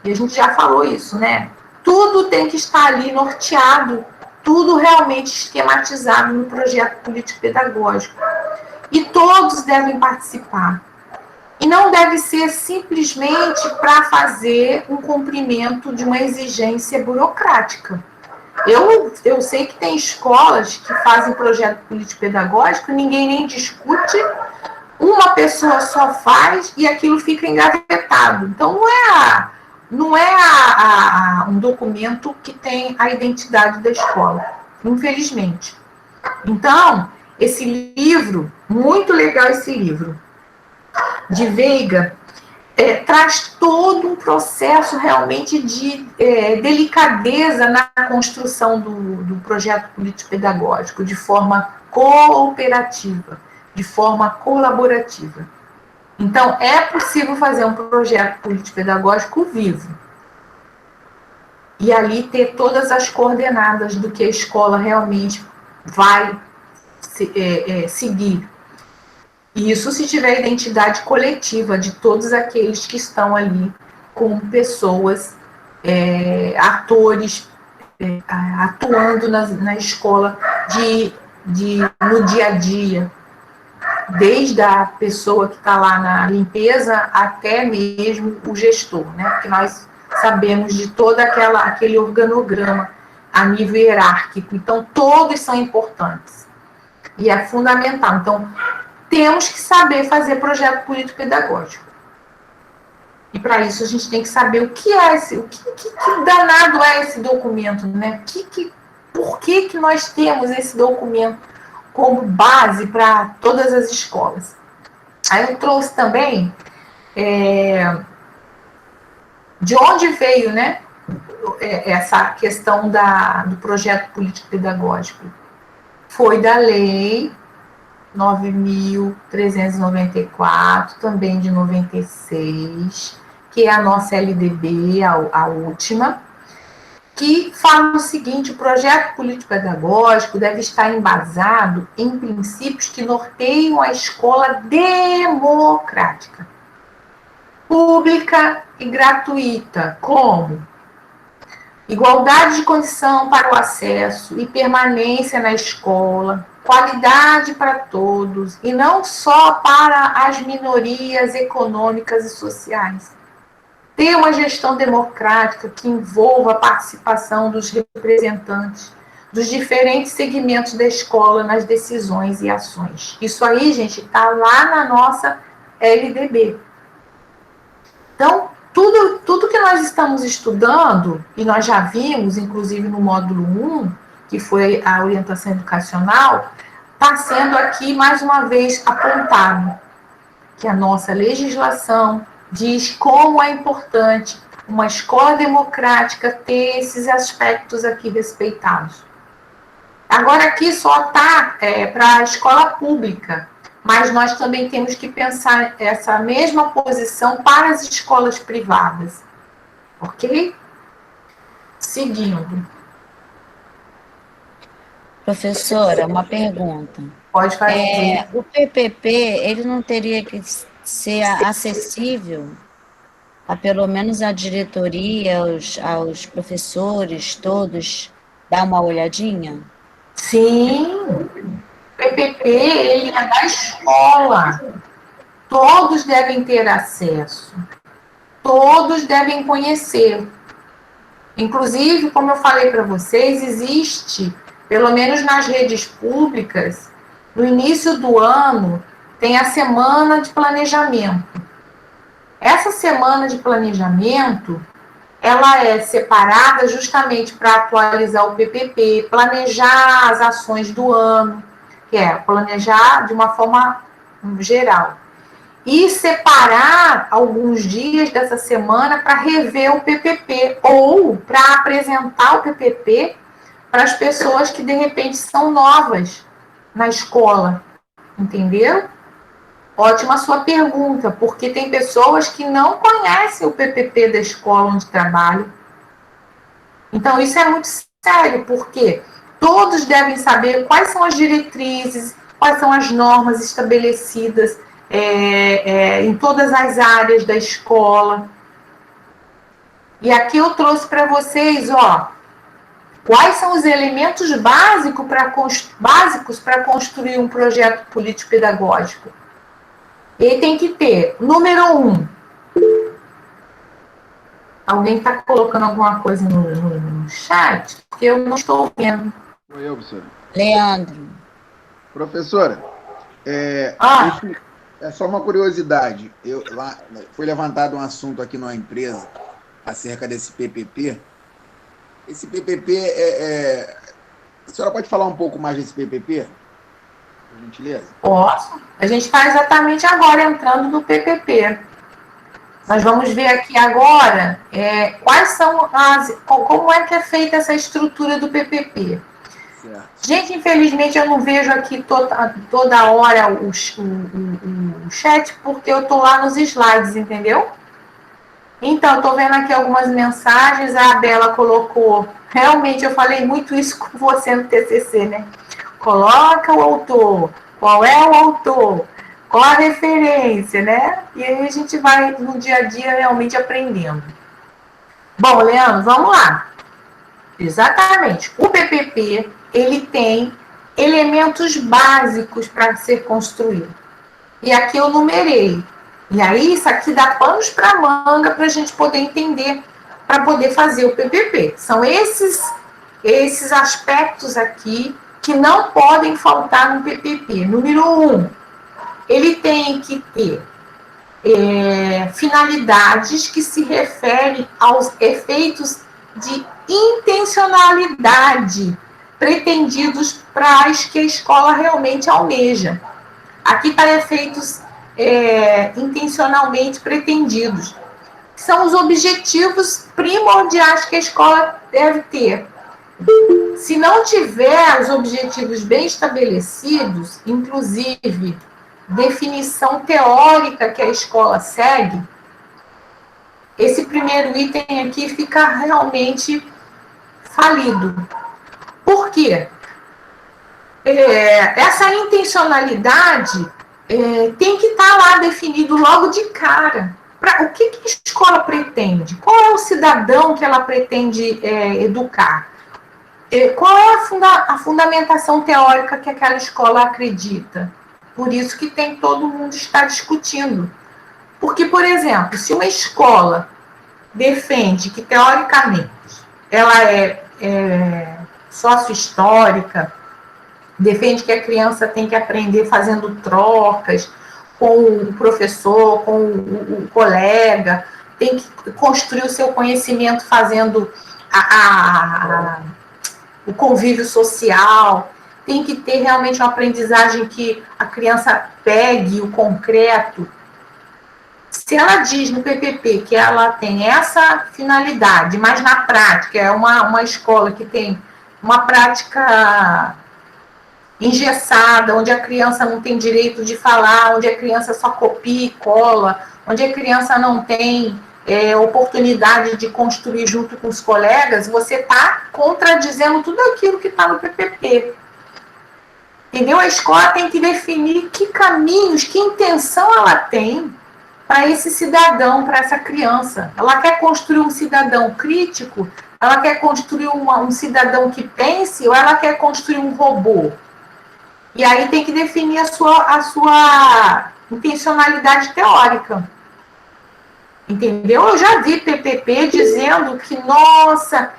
E a gente já falou isso, né? Tudo tem que estar ali norteado, tudo realmente esquematizado no projeto político-pedagógico. E todos devem participar. E não deve ser simplesmente para fazer um cumprimento de uma exigência burocrática. Eu sei que tem escolas que fazem projeto político-pedagógico, ninguém nem discute, uma pessoa só faz e aquilo fica engavetado. Então, não é um documento que tem a identidade da escola, infelizmente. Então, esse livro, muito legal esse livro, de Veiga, traz todo um processo realmente de delicadeza na construção do projeto político-pedagógico, de forma cooperativa, de forma colaborativa. Então, é possível fazer um projeto político-pedagógico vivo. E ali ter todas as coordenadas do que a escola realmente vai seguir. Isso se tiver identidade coletiva de todos aqueles que estão ali como pessoas, atores, atuando na escola no dia a dia, desde a pessoa que está lá na limpeza até mesmo o gestor, né? Porque nós sabemos de todo aquele organograma a nível hierárquico. Então, todos são importantes. E é fundamental. Então, temos que saber fazer projeto político-pedagógico. E para isso a gente tem que saber o que é que danado é esse documento, né? Por que nós temos esse documento como base para todas as escolas? Aí eu trouxe também de onde veio, né, essa questão do projeto político-pedagógico. Foi da lei 9.394, também de 96, que é a nossa LDB, a última, que fala o seguinte: o projeto político-pedagógico deve estar embasado em princípios que norteiam a escola democrática, pública e gratuita, como igualdade de condição para o acesso e permanência na escola, qualidade para todos, e não só para as minorias econômicas e sociais. Ter uma gestão democrática que envolva a participação dos representantes dos diferentes segmentos da escola nas decisões e ações. Isso aí, gente, está lá na nossa LDB. Então, tudo que nós estamos estudando, e nós já vimos, inclusive no módulo 1, que foi a orientação educacional, está sendo aqui, mais uma vez, apontado que a nossa legislação diz como é importante uma escola democrática ter esses aspectos aqui respeitados. Agora, aqui só está para a escola pública, mas nós também temos que pensar essa mesma posição para as escolas privadas. Ok? Seguindo.
Professora, uma pergunta.
Pode fazer.
O PPP, ele não teria que ser acessível a pelo menos a diretoria, aos professores, todos, dar uma olhadinha?
Sim, o PPP, ele é da escola. Todos devem ter acesso. Todos devem conhecer. Inclusive, como eu falei para vocês, existe, pelo menos nas redes públicas, no início do ano, tem a semana de planejamento. Essa semana de planejamento, ela é separada justamente para atualizar o PPP, planejar as ações do ano, que é planejar de uma forma geral. E separar alguns dias dessa semana para rever o PPP, ou para apresentar o PPP para as pessoas que, de repente, são novas na escola. Entenderam? Ótima sua pergunta, porque tem pessoas que não conhecem o PPP da escola onde trabalham. Então, isso é muito sério, porque todos devem saber quais são as diretrizes, quais são as normas estabelecidas em todas as áreas da escola. E aqui eu trouxe para vocês, quais são os elementos básicos para construir um projeto político-pedagógico. Ele tem que ter, número 1, alguém está colocando alguma coisa no chat? Porque eu não estou vendo.
Sou eu, professora.
Leandro.
Professora, isso é só uma curiosidade. Foi levantado um assunto aqui numa empresa acerca desse PPP. Esse PPP a senhora pode falar um pouco mais desse PPP? Por gentileza?
Posso. A gente está exatamente agora entrando no PPP. Nós vamos ver aqui agora quais são como é que é feita essa estrutura do PPP.
Certo.
Gente, infelizmente eu não vejo aqui toda hora o chat, porque eu estou lá nos slides, entendeu? Então, eu estou vendo aqui algumas mensagens, a Bela colocou, realmente eu falei muito isso com você no TCC, né? Coloca o autor, qual é o autor, qual a referência, né? E aí a gente vai, no dia a dia, realmente aprendendo. Bom, Leandro, vamos lá. Exatamente. O PPP, ele tem elementos básicos para ser construído. E aqui eu numerei. E aí, isso aqui dá panos para manga para a gente poder entender, para poder fazer o PPP. São esses aspectos aqui que não podem faltar no PPP. Número 1, ele tem que ter finalidades que se referem aos efeitos de intencionalidade pretendidos para as que a escola realmente almeja. Aqui está efeitos intencionalmente pretendidos. São os objetivos primordiais que a escola deve ter. Se não tiver os objetivos bem estabelecidos, inclusive definição teórica que a escola segue, esse primeiro item aqui fica realmente falido. Por quê? Essa intencionalidade tem que estar lá definido logo de cara. O que a escola pretende? Qual é o cidadão que ela pretende educar? Qual é a fundamentação teórica que aquela escola acredita? Por isso que todo mundo está discutindo. Porque, por exemplo, se uma escola defende que, teoricamente, ela sócio-histórica, defende que a criança tem que aprender fazendo trocas com o professor, com o colega, tem que construir o seu conhecimento fazendo o convívio social, tem que ter realmente uma aprendizagem que a criança pegue o concreto. Se ela diz no PPP que ela tem essa finalidade, mas na prática é uma escola que tem uma prática engessada, onde a criança não tem direito de falar, onde a criança só copia e cola, onde a criança não tem oportunidade de construir junto com os colegas, você está contradizendo tudo aquilo que está no PPP. Entendeu? A escola tem que definir que caminhos, que intenção ela tem para esse cidadão, para essa criança. Ela quer construir um cidadão crítico? Ela quer construir um cidadão que pense? Ou ela quer construir um robô? E aí tem que definir a sua intencionalidade teórica. Entendeu? Eu já vi PPP dizendo que, nossa,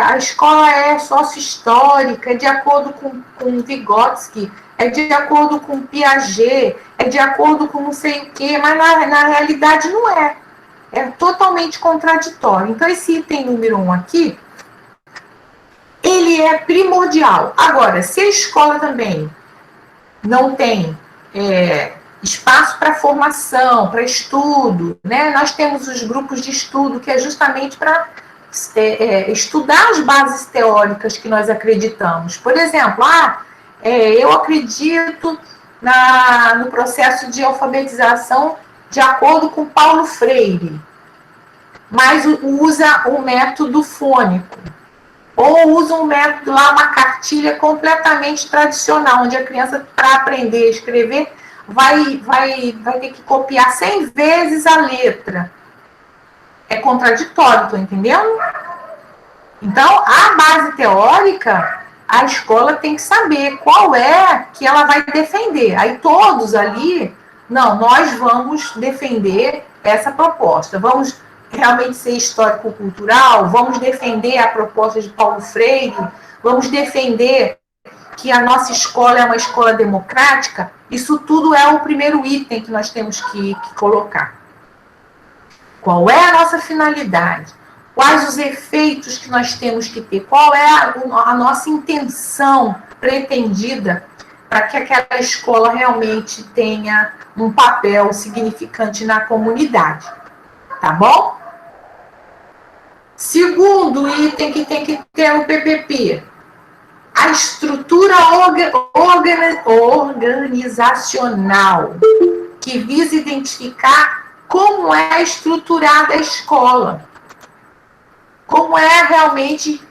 a escola é sócio-histórica, é de acordo com Vygotsky, é de acordo com Piaget, é de acordo com não sei o quê, mas na realidade não é. É totalmente contraditório. Então, esse item número 1 aqui, ele é primordial. Agora, se a escola também não tem espaço para formação, para estudo, né? Nós temos os grupos de estudo, que é justamente para estudar as bases teóricas que nós acreditamos. Por exemplo, eu acredito no processo de alfabetização de acordo com Paulo Freire, mas usa o método fônico, ou usa um método lá, uma cartilha completamente tradicional, onde a criança, para aprender a escrever, vai ter que copiar 100 vezes a letra. É contraditório, tô entendendo? Então, a base teórica, a escola tem que saber qual é que ela vai defender. Aí todos ali, não, nós vamos defender essa proposta, vamos realmente ser histórico-cultural, vamos defender a proposta de Paulo Freire, vamos defender que a nossa escola é uma escola democrática. Isso tudo é o primeiro item que nós temos que colocar. Qual é a nossa finalidade? Quais os efeitos que nós temos que ter? Qual é a nossa intenção pretendida para que aquela escola realmente tenha um papel significante na comunidade? Tá bom? Segundo item que tem que ter no PPP, a estrutura organizacional, que visa identificar como é estruturada a escola, como é realmente...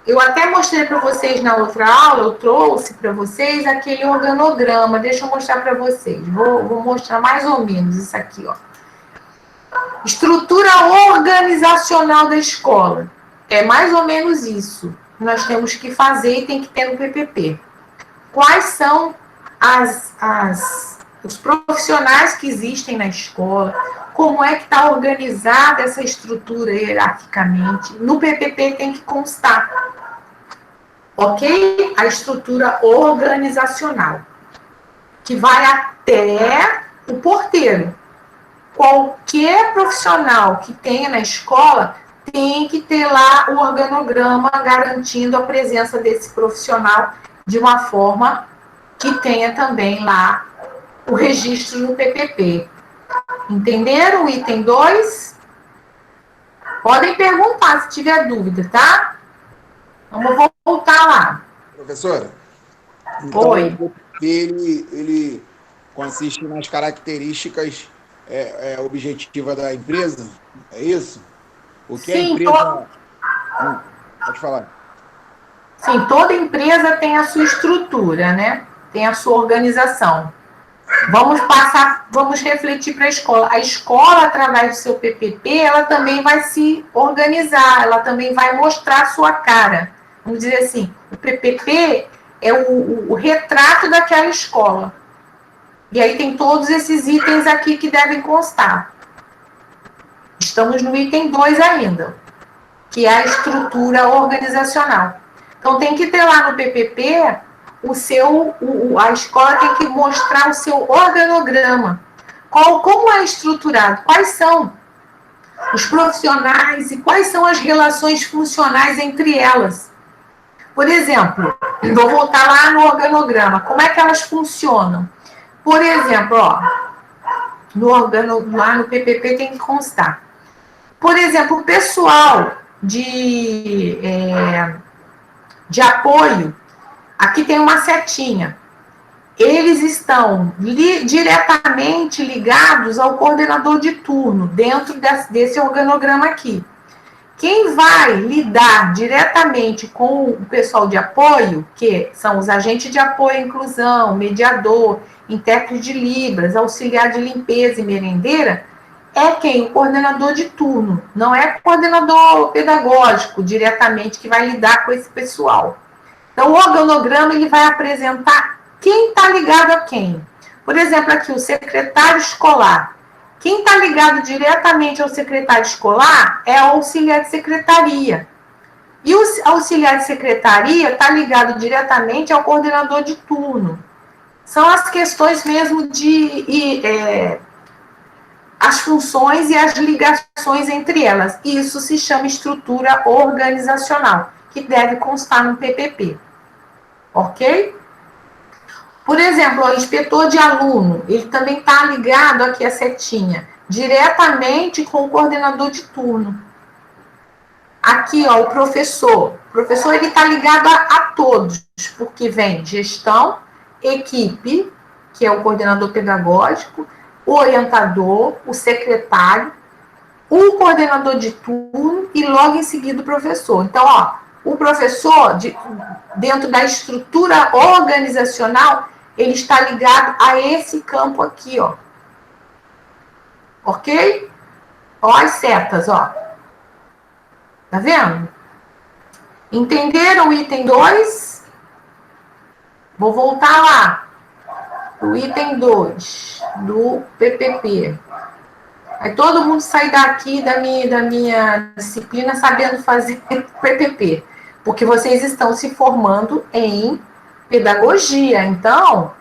Eu até mostrei para vocês na outra aula, eu trouxe para vocês aquele organograma, deixa eu mostrar para vocês, vou mostrar mais ou menos isso aqui, ó. Estrutura organizacional da escola. É mais ou menos isso que nós temos que fazer e tem que ter no PPP. Quais são os profissionais que existem na escola? Como é que está organizada essa estrutura hierarquicamente? No PPP tem que constar. Ok? A estrutura organizacional, que vai até o porteiro. Qualquer profissional que tenha na escola tem que ter lá o organograma garantindo a presença desse profissional de uma forma que tenha também lá o registro no PPP. Entenderam o item 2? Podem perguntar se tiver dúvida, tá? Vamos voltar lá.
Professora, então,
Oi.
O PPP, ele consiste nas características objetivas da empresa? É isso? O que
Sim,
a empresa... Pode falar.
Sim, toda empresa tem a sua estrutura, né? Tem a sua organização. Vamos refletir para a escola. A escola, através do seu PPP, ela também vai se organizar, ela também vai mostrar a sua cara. Vamos dizer assim, o PPP é o retrato daquela escola. E aí tem todos esses itens aqui que devem constar. Estamos no item 2 ainda, que é a estrutura organizacional. Então, tem que ter lá no PPP, a escola tem que mostrar o seu organograma. Como é estruturado? Quais são os profissionais e quais são as relações funcionais entre elas? Por exemplo, vou voltar lá no organograma. Como é que elas funcionam? Por exemplo, ó, lá no PPP tem que constar. Por exemplo, o pessoal de apoio, aqui tem uma setinha. Eles estão diretamente ligados ao coordenador de turno, dentro desse organograma aqui. Quem vai lidar diretamente com o pessoal de apoio, que são os agentes de apoio à inclusão, mediador, intérprete de Libras, auxiliar de limpeza e merendeira, é quem? O coordenador de turno. Não é o coordenador pedagógico diretamente que vai lidar com esse pessoal. Então, o organograma ele vai apresentar quem está ligado a quem. Por exemplo, aqui, o secretário escolar. Quem está ligado diretamente ao secretário escolar é o auxiliar de secretaria. E o auxiliar de secretaria está ligado diretamente ao coordenador de turno. São as questões mesmo as funções e as ligações entre elas. Isso se chama estrutura organizacional, que deve constar no PPP. Ok? Por exemplo, o inspetor de aluno, ele também está ligado aqui a setinha, diretamente com o coordenador de turno. Aqui, ó, o professor. O professor, ele está ligado a todos, porque vem gestão, equipe, que é o coordenador pedagógico, o orientador, o secretário, o coordenador de turno e logo em seguida o professor. Então, ó, o professor, dentro da estrutura organizacional, ele está ligado a esse campo aqui, ó. Ok? Ó as setas, ó. Tá vendo? Entenderam o item 2? Vou voltar lá. O item 2 do PPP. Aí todo mundo sai daqui da minha disciplina sabendo fazer PPP. Porque vocês estão se formando em pedagogia. Então,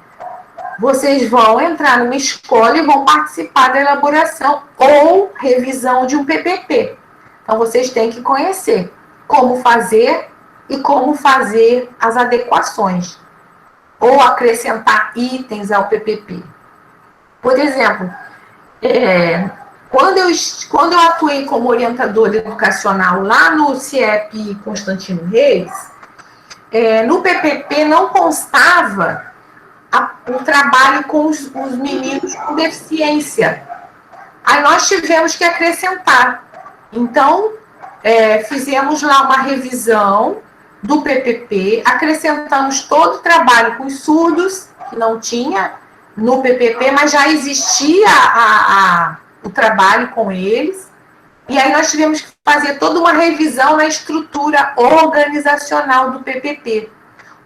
vocês vão entrar numa escola e vão participar da elaboração ou revisão de um PPP. Então, vocês têm que conhecer como fazer e como fazer as adequações ou acrescentar itens ao PPP. Por exemplo, quando eu atuei como orientadora educacional lá no CIEP Constantino Reis, no PPP não constava o trabalho com os meninos com deficiência. Aí nós tivemos que acrescentar. Então, fizemos lá uma revisão do PPP, acrescentamos todo o trabalho com os surdos, que não tinha no PPP, mas já existia o trabalho com eles. E aí nós tivemos que fazer toda uma revisão na estrutura organizacional do PPP.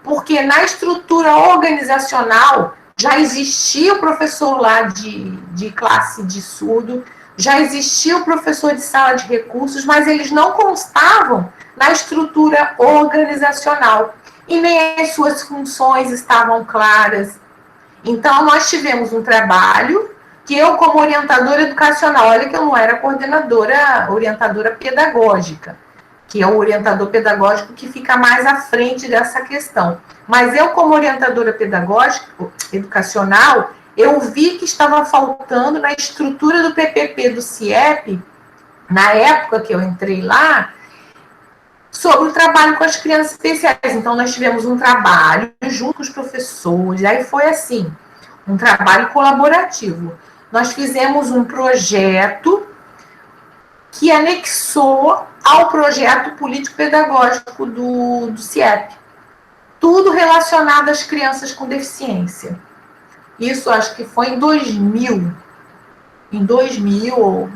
Porque na estrutura organizacional já existia o professor lá de classe de surdo, já existia o professor de sala de recursos, mas eles não constavam na estrutura organizacional. E nem as suas funções estavam claras. Então, nós tivemos um trabalho que eu, como orientadora educacional, olha que eu não era orientadora pedagógica, que é o orientador pedagógico que fica mais à frente dessa questão. Mas eu, como orientadora pedagógica, educacional, eu vi que estava faltando na estrutura do PPP do CIEP, na época que eu entrei lá, sobre o trabalho com as crianças especiais. Então, nós tivemos um trabalho junto com os professores, aí foi assim, um trabalho colaborativo. Nós fizemos um projeto que anexou ao projeto político-pedagógico do CIEP. Tudo relacionado às crianças com deficiência. Isso acho que foi em 2000. Em 2000 ou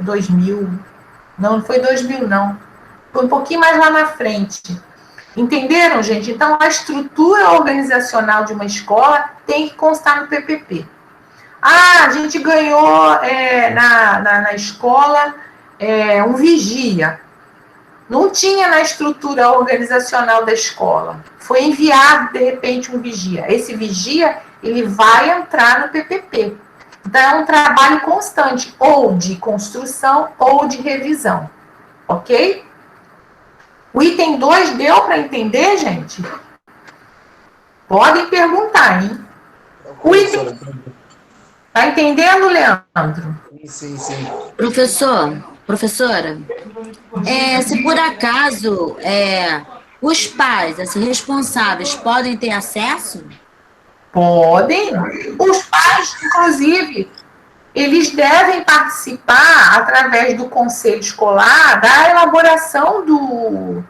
2000. Não foi 2000, não. Foi um pouquinho mais lá na frente. Entenderam, gente? Então, a estrutura organizacional de uma escola tem que constar no PPP. Ah, a gente ganhou na escola um vigia. Não tinha na estrutura organizacional da escola. Foi enviado, de repente, um vigia. Esse vigia, ele vai entrar no PPP. Então, é um trabalho constante, ou de construção, ou de revisão. Ok? O item 2 deu para entender, gente? Podem perguntar, hein? O item... Tá entendendo, Leandro?
Sim.
Professora, se por acaso os pais, assim, responsáveis, podem ter acesso?
Podem. Os pais, inclusive, eles devem participar, através do conselho escolar, da elaboração do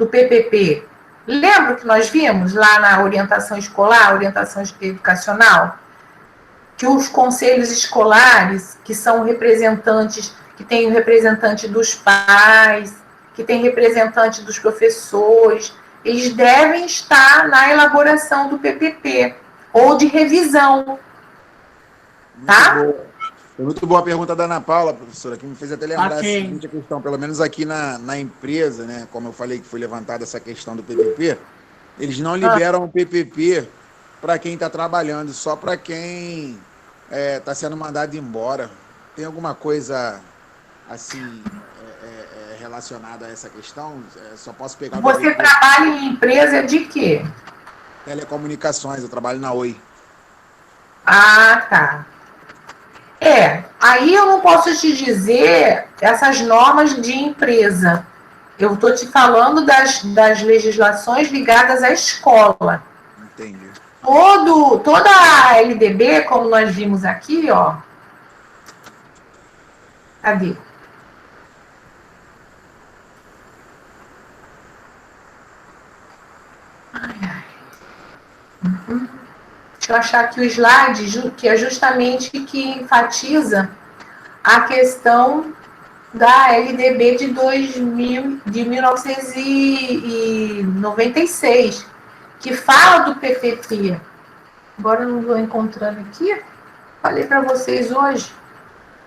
PPP. Lembra que nós vimos lá na orientação escolar, orientação educacional? Que os conselhos escolares, que são representantes, que tem o representante dos pais, que tem representante dos professores, eles devem estar na elaboração do PPP, ou de revisão. Tá?
Foi muito boa a pergunta da Ana Paula, professora, que me fez até lembrar a seguinte questão, pelo menos aqui na empresa, né, como eu falei que foi levantada essa questão do PPP, eles não liberam o PPP para quem está trabalhando, só para quem está sendo mandado embora. Tem alguma coisa assim relacionada a essa questão? Só posso pegar...
Você trabalha em empresa de quê?
Telecomunicações, eu trabalho na Oi.
Ah, tá. Aí eu não posso te dizer essas normas de empresa. Eu estou te falando das legislações ligadas à escola.
Entendi.
Toda a LDB, como nós vimos aqui, ó. Cadê? Deixa eu achar aqui o slide, que é justamente que enfatiza a questão da LDB de 1996, que fala do PPP. Agora eu não estou encontrando aqui. Falei para vocês hoje.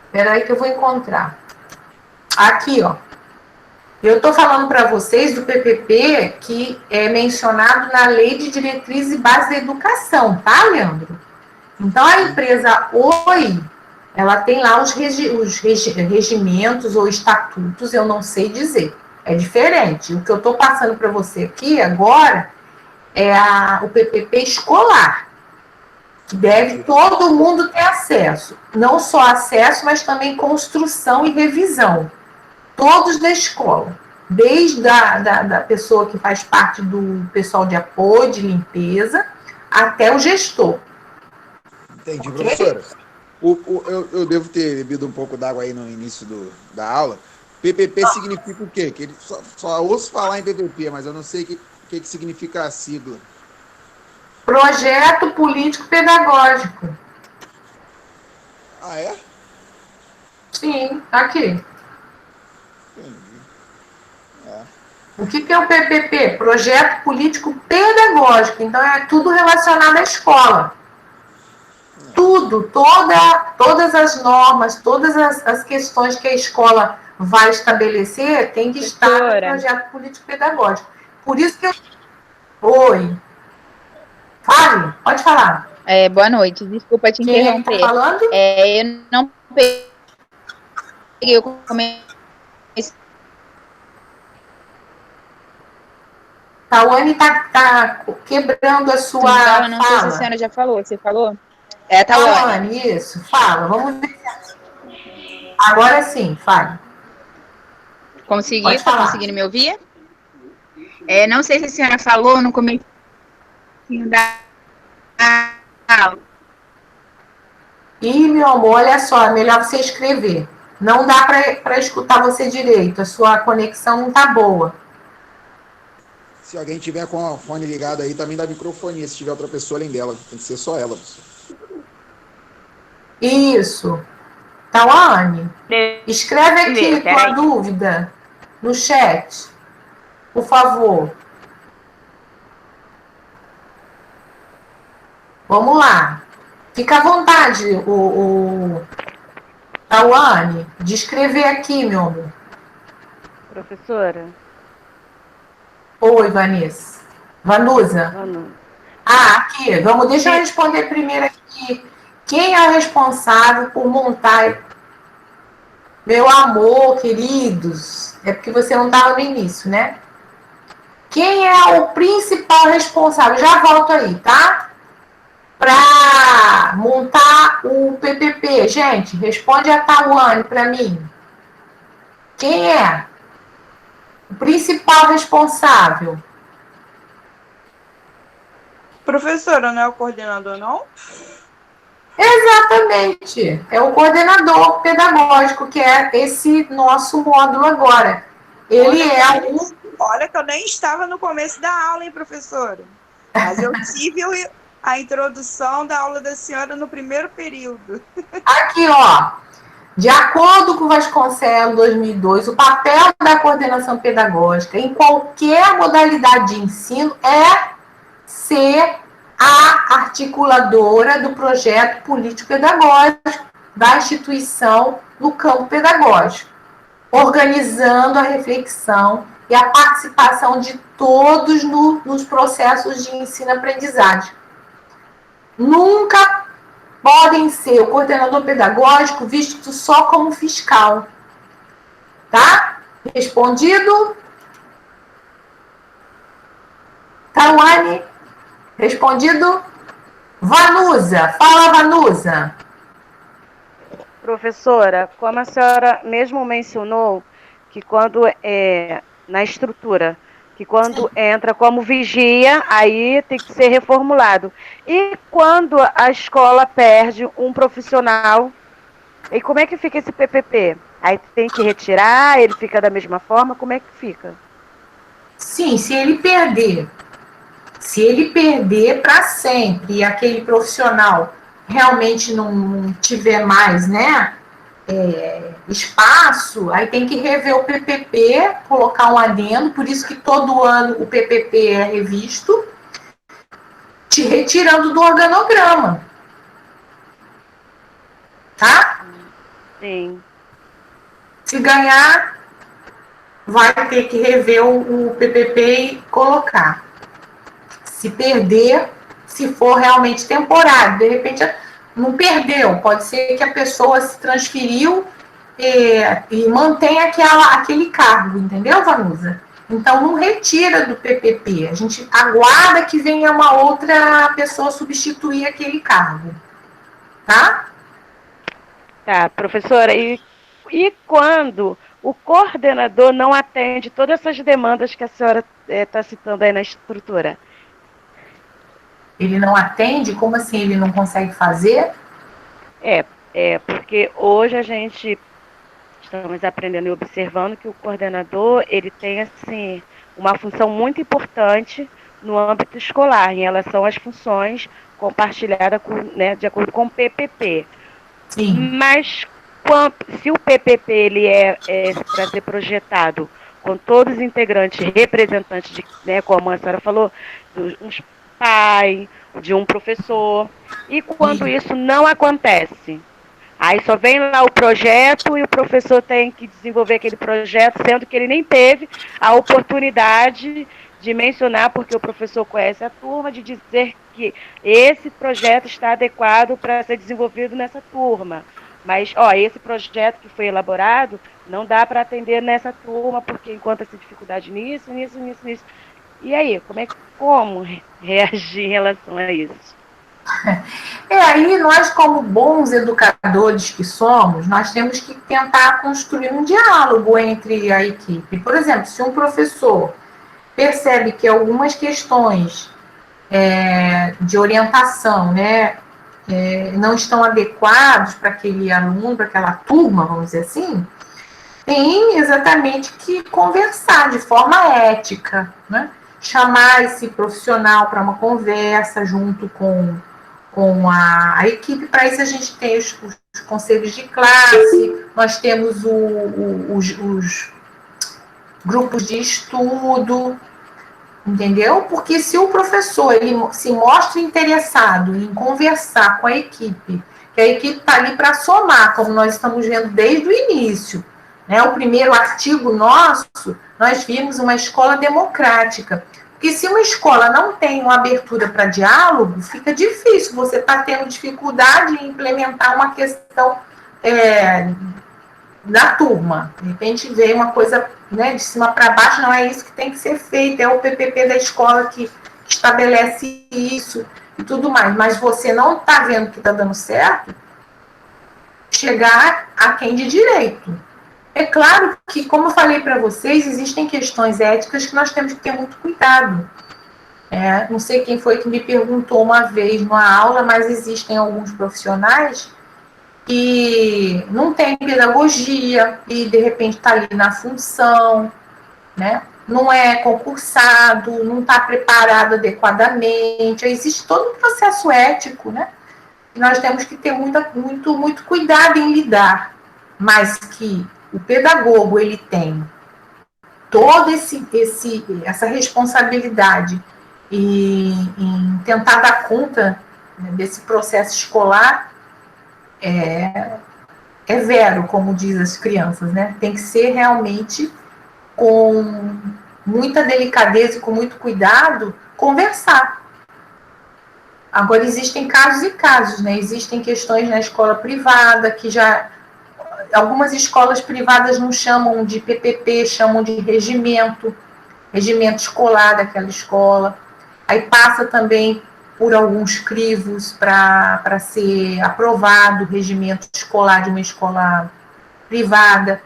Espera aí que eu vou encontrar. Aqui, ó. Eu estou falando para vocês do PPP que é mencionado na Lei de Diretrizes e Bases da Educação, tá, Leandro? Então, a empresa Oi, ela tem lá os regimentos ou estatutos, eu não sei dizer. É diferente. O que eu estou passando para você aqui agora é o PPP escolar, que deve todo mundo ter acesso. Não só acesso, mas também construção e revisão. Todos da escola. Desde da pessoa que faz parte do pessoal de apoio, de limpeza, até o gestor.
Entendi, professora. Eu devo ter bebido um pouco d'água aí no início da aula. PPP significa o quê? Que ele só ouço falar em PPP, mas eu não sei o que significa a sigla.
Projeto Político Pedagógico.
Ah, é?
Sim, aqui.
Entendi.
O que é o PPP? Projeto Político Pedagógico. Então, é tudo relacionado à escola. Tudo, todas as normas, todas as questões que a escola vai estabelecer tem que estar no projeto político pedagógico. Por isso que eu... Oi. Fale, pode falar.
Boa noite, desculpa te interromper.
Quem tá falando?
Eu não peguei o começo.
Tawane tá quebrando a sua
Então, não sei se a
fala.
senhora já falou. Você falou? É a Tawane.
Tawane, isso. Fala, vamos ver. Agora sim, fala.
Consegui? Tá conseguindo me ouvir? Não sei se a senhora falou no começo da aula.
Ih, meu amor, olha só, é melhor você escrever. Não dá para escutar você direito, a sua conexão não tá boa.
Se alguém tiver com o fone ligado aí, também dá microfonia, se tiver outra pessoa além dela. Tem que ser só ela.
Isso. Tawane, escreve aqui tua dúvida no chat, por favor. Vamos lá. Fica à vontade, o Tawane, de escrever aqui, meu amor.
Professora?
Oi, Vanessa. Vanusa. Aqui, deixa eu responder primeiro aqui. Quem é o responsável por montar... Meu amor, queridos, é porque você não estava no início, né? Quem é o principal responsável? Já volto aí, tá? Para montar o PPP. Gente, responde a Tawane para mim. Quem é o principal responsável?
Professora, não é o coordenador, não?
Exatamente. É o coordenador pedagógico, que é esse nosso módulo agora. Ele
Olha que eu nem estava no começo da aula, hein, professora? Mas eu tive a introdução da aula da senhora no primeiro período.
Aqui, ó. De acordo com o Vasconcelos 2002, o papel da coordenação pedagógica em qualquer modalidade de ensino é ser a articuladora do projeto político-pedagógico da instituição no campo pedagógico, organizando a reflexão e a participação de todos nos processos de ensino-aprendizagem. Nunca podem ser o coordenador pedagógico visto só como fiscal. Tá? Respondido? Tawane? Respondido? Vanusa, fala, Vanusa.
Professora, como a senhora mesmo mencionou, que quando na estrutura, que quando entra como vigia, aí tem que ser reformulado. E quando a escola perde um profissional, e como é que fica esse PPP? Aí tem que retirar, ele fica da mesma forma, como é que fica?
Sim, se ele perder para sempre e aquele profissional realmente não tiver mais, né, espaço, aí tem que rever o PPP, colocar um adendo, por isso que todo ano o PPP é revisto, te retirando do organograma. Tá?
Sim.
Se ganhar, vai ter que rever o PPP e colocar. Se perder, se for realmente temporário, de repente não perdeu, pode ser que a pessoa se transferiu e mantém aquele cargo, entendeu, Vanusa? Então não retira do PPP, a gente aguarda que venha uma outra pessoa substituir aquele cargo, tá?
Tá, professora, e quando o coordenador não atende todas essas demandas que a senhora está citando aí na estrutura?
Ele não atende? Como assim ele não consegue fazer?
Porque hoje a gente estamos aprendendo e observando que o coordenador, ele tem, assim, uma função muito importante no âmbito escolar, em relação às funções compartilhadas de acordo com o PPP.
Sim.
Mas se o PPP ele é para ser projetado com todos os integrantes, representantes, como a senhora falou, uns pais, de um professor, e quando isso não acontece, aí só vem lá o projeto e o professor tem que desenvolver aquele projeto, sendo que ele nem teve a oportunidade de mencionar, porque o professor conhece a turma, de dizer que esse projeto está adequado para ser desenvolvido nessa turma. Mas, esse projeto que foi elaborado não dá para atender nessa turma, porque encontra-se dificuldade nisso. E aí, como reagir em relação a isso?
Aí nós, como bons educadores que somos, nós temos que tentar construir um diálogo entre a equipe. Por exemplo, se um professor percebe que algumas questões de orientação, né, não estão adequados para aquele aluno, para aquela turma, vamos dizer assim, tem exatamente que conversar de forma ética, né? Chamar esse profissional para uma conversa junto com a equipe. Para isso a gente tem os conselhos de classe, nós temos os grupos de estudo, Entendeu? Porque se o professor ele se mostra interessado em conversar com a equipe, que a equipe está ali para somar, como nós estamos vendo desde o início, né? O primeiro artigo nosso, nós vimos uma escola democrática. Porque se uma escola não tem uma abertura para diálogo, fica difícil, você está tendo dificuldade em implementar uma questão da turma. De repente vem uma coisa, né, de cima para baixo, não é isso que tem que ser feito, é o PPP da escola que estabelece isso e tudo mais. Mas você não está vendo que está dando certo, chegar a quem de direito. É claro que, como eu falei para vocês, existem questões éticas que nós temos que ter muito cuidado. Não sei quem foi que me perguntou uma vez numa aula, mas existem alguns profissionais que não tem pedagogia e, de repente, está ali na função, né? Não é concursado, não está preparado adequadamente. Existe todo um processo ético, né? E nós temos que ter muito cuidado em lidar. Mas que o pedagogo ele tem toda essa responsabilidade em tentar dar conta, né, desse processo escolar, é vero, como diz as crianças, né? Tem que ser realmente com muita delicadeza e com muito cuidado conversar. Agora, existem casos e casos, né? Existem questões na escola privada que já... Algumas escolas privadas não chamam de PPP, chamam de regimento escolar daquela escola. Aí passa também por alguns crivos para ser aprovado o regimento escolar de uma escola privada.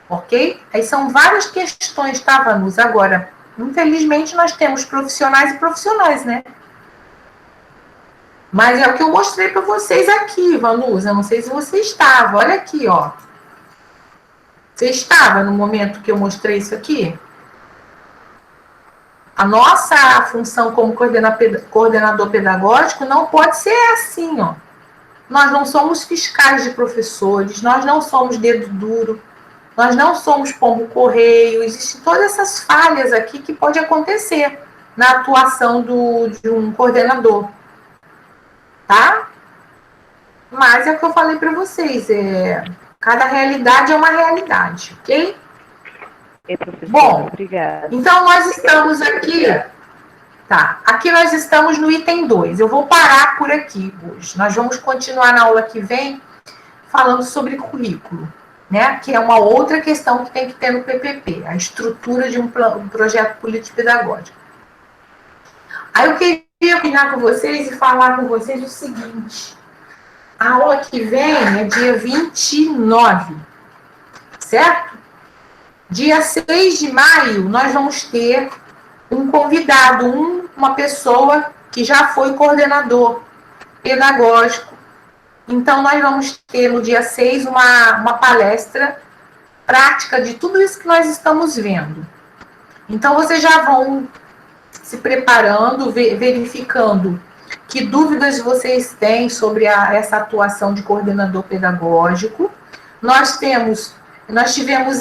Ok? Aí são várias questões, tá, Vanus? Agora, infelizmente, nós temos profissionais e profissionais, né? Mas é o que eu mostrei para vocês aqui, Vanus. Eu não sei se você estava. Olha aqui, ó. Você estava no momento que eu mostrei isso aqui? A nossa função como coordenador pedagógico não pode ser assim, ó. Nós não somos fiscais de professores, nós não somos dedo duro, nós não somos pombo-correio. Existem todas essas falhas aqui que pode acontecer na atuação de um coordenador. Tá? Mas é o que eu falei para vocês, cada realidade é uma realidade, ok? Bom, obrigada. Então nós estamos aqui, tá? Aqui nós estamos no item 2. Eu vou parar por aqui hoje. Nós vamos continuar na aula que vem falando sobre currículo, né? Que é uma outra questão que tem que ter no PPP, a estrutura de um projeto político-pedagógico. Aí eu queria opinar com vocês e falar com vocês o seguinte: a aula que vem é dia 29, certo? Dia 6 de maio, nós vamos ter um convidado, uma pessoa que já foi coordenador pedagógico. Então, nós vamos ter no dia 6 uma palestra prática de tudo isso que nós estamos vendo. Então, vocês já vão se preparando, verificando que dúvidas vocês têm sobre essa atuação de coordenador pedagógico. Nós tivemos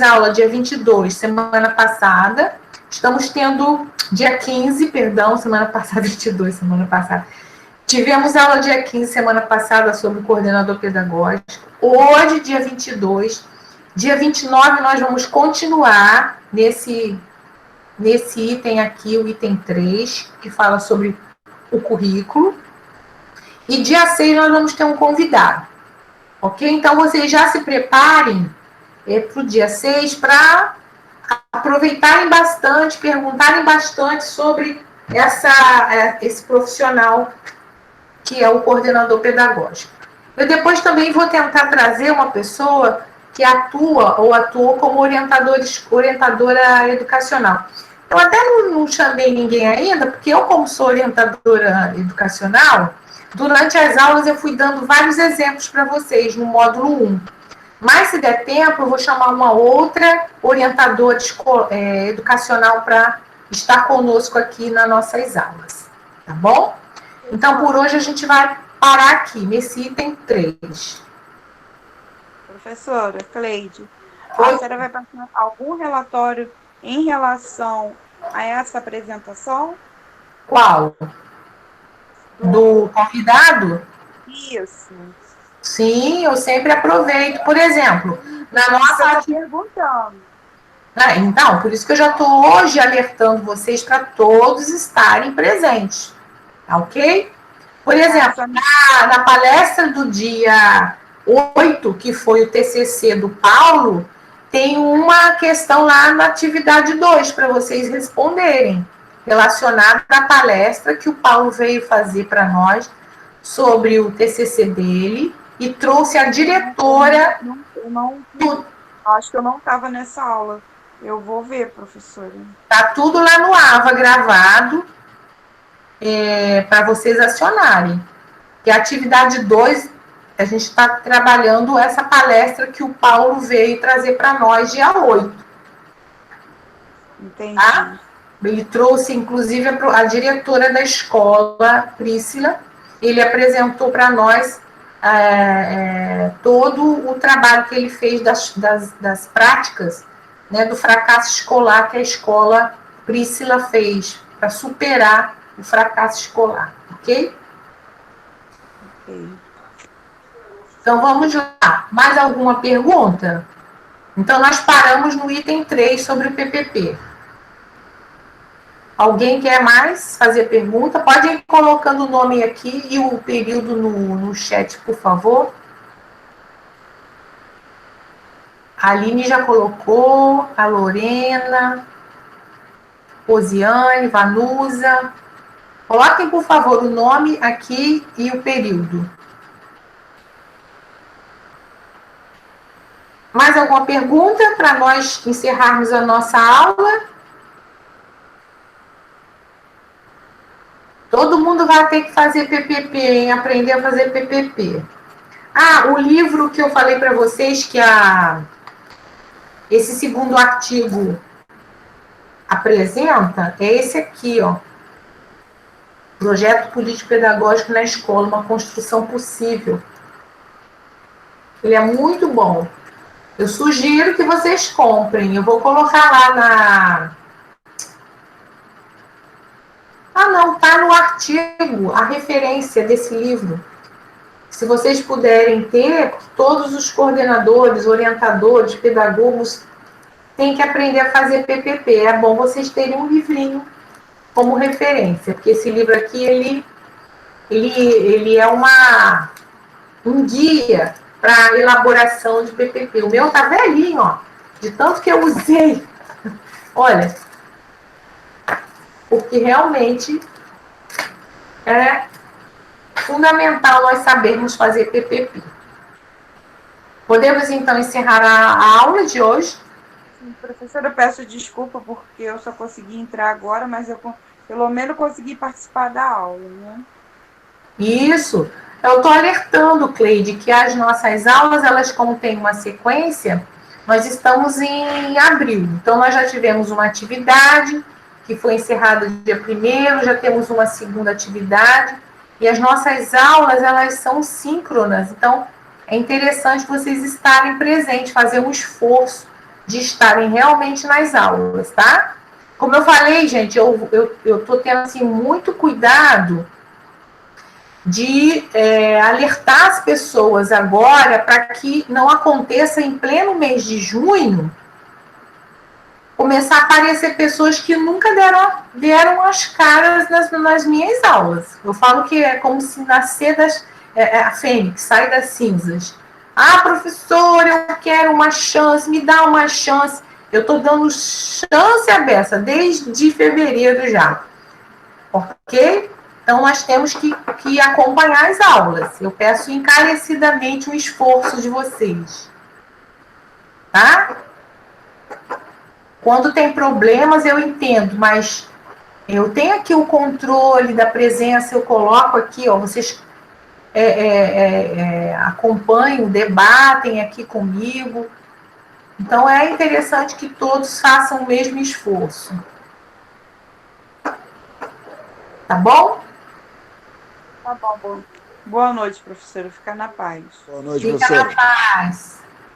aula dia 22, semana passada. Estamos tendo dia 15, perdão, semana passada, 22, semana passada. Tivemos aula dia 15, semana passada, sobre coordenador pedagógico. Hoje, dia 22. Dia 29, nós vamos continuar nesse item aqui, o item 3, que fala sobre o currículo. E dia 6 nós vamos ter um convidado. Ok? Então, vocês já se preparem para o dia 6 para aproveitarem bastante, perguntarem bastante sobre esse profissional que é o coordenador pedagógico. Eu depois também vou tentar trazer uma pessoa que atua ou atuou como orientadora educacional. Eu até não chamei ninguém ainda, porque eu, como sou orientadora educacional, durante as aulas eu fui dando vários exemplos para vocês no módulo 1. Mas, se der tempo, eu vou chamar uma outra orientadora educacional para estar conosco aqui nas nossas aulas. Tá bom? Então, por hoje, a gente vai parar aqui, nesse item 3.
Professora Cleide, a senhora vai passar algum relatório em relação a essa apresentação?
Qual? Do convidado?
Isso.
Sim, eu sempre aproveito. Por exemplo, na
Eu
nossa.
estou perguntando.
Então, por isso que eu já estou hoje alertando vocês para todos estarem presentes. Tá ok? Por exemplo, na palestra do dia 8, que foi o TCC do Paulo, tem uma questão lá na atividade 2 para vocês responderem, relacionada à palestra que o Paulo veio fazer para nós sobre o TCC dele e trouxe a diretora.
Acho que eu não estava nessa aula. Eu vou ver, professora.
Tá tudo lá no AVA gravado para vocês acionarem. E a atividade 2, a gente está trabalhando essa palestra que o Paulo veio trazer para nós dia 8.
Entendi.
Tá? Ele trouxe, inclusive, a diretora da escola, Priscila. Ele apresentou para nós todo o trabalho que ele fez das práticas, né, do fracasso escolar que a escola Priscila fez para superar o fracasso escolar, ok? Então, vamos lá. Mais alguma pergunta? Então, nós paramos no item 3 sobre o PPP. Alguém quer mais fazer pergunta? Pode ir colocando o nome aqui e o período no chat, por favor. A Aline já colocou, a Lorena, Rosiane, Vanusa. Coloquem, por favor, o nome aqui e o período. Mais alguma pergunta para nós encerrarmos a nossa aula? Todo mundo vai ter que fazer PPP, hein? Aprender a fazer PPP. O livro que eu falei para vocês, que esse segundo artigo apresenta, é esse aqui, ó. Projeto Político-Pedagógico na Escola, uma construção possível. Ele é muito bom. Eu sugiro que vocês comprem. Eu vou colocar lá na... não, tá no artigo, a referência desse livro. Se vocês puderem ter, todos os coordenadores, orientadores, pedagogos têm que aprender a fazer PPP. É bom vocês terem um livrinho como referência, porque esse livro aqui, ele é um guia para elaboração de PPP. O meu tá velhinho, ó, de tanto que eu usei. Olha, porque realmente é fundamental nós sabermos fazer PPP. Podemos, então, encerrar a aula de hoje?
Sim, professora, eu peço desculpa porque eu só consegui entrar agora, mas eu pelo menos consegui participar da aula, né?
Isso. Eu estou alertando, Cleide, que as nossas aulas, elas como tem uma sequência, nós estamos em abril. Então, nós já tivemos uma atividade que foi encerrada dia 1º, já temos uma segunda atividade, e as nossas aulas, elas são síncronas. Então, é interessante vocês estarem presentes, fazer um esforço de estarem realmente nas aulas, tá? Como eu falei, gente, eu estou tendo, assim, muito cuidado de alertar as pessoas agora para que não aconteça em pleno mês de junho começar a aparecer pessoas que nunca deram as caras nas minhas aulas. Eu falo que é como se nascer a fênix, sai das cinzas. Professora, eu quero uma chance, me dá uma chance. Eu estou dando chance à beça desde fevereiro já. Ok? Então, nós temos que acompanhar as aulas. Eu peço encarecidamente um esforço de vocês. Tá? Quando tem problemas, eu entendo, mas eu tenho aqui o controle da presença, eu coloco aqui, ó, vocês acompanham, debatem aqui comigo. Então, é interessante que todos façam o mesmo esforço. Tá bom?
Tá bom. Boa noite, professora. Fica na paz.
Boa noite,
Fica
professora.
na paz.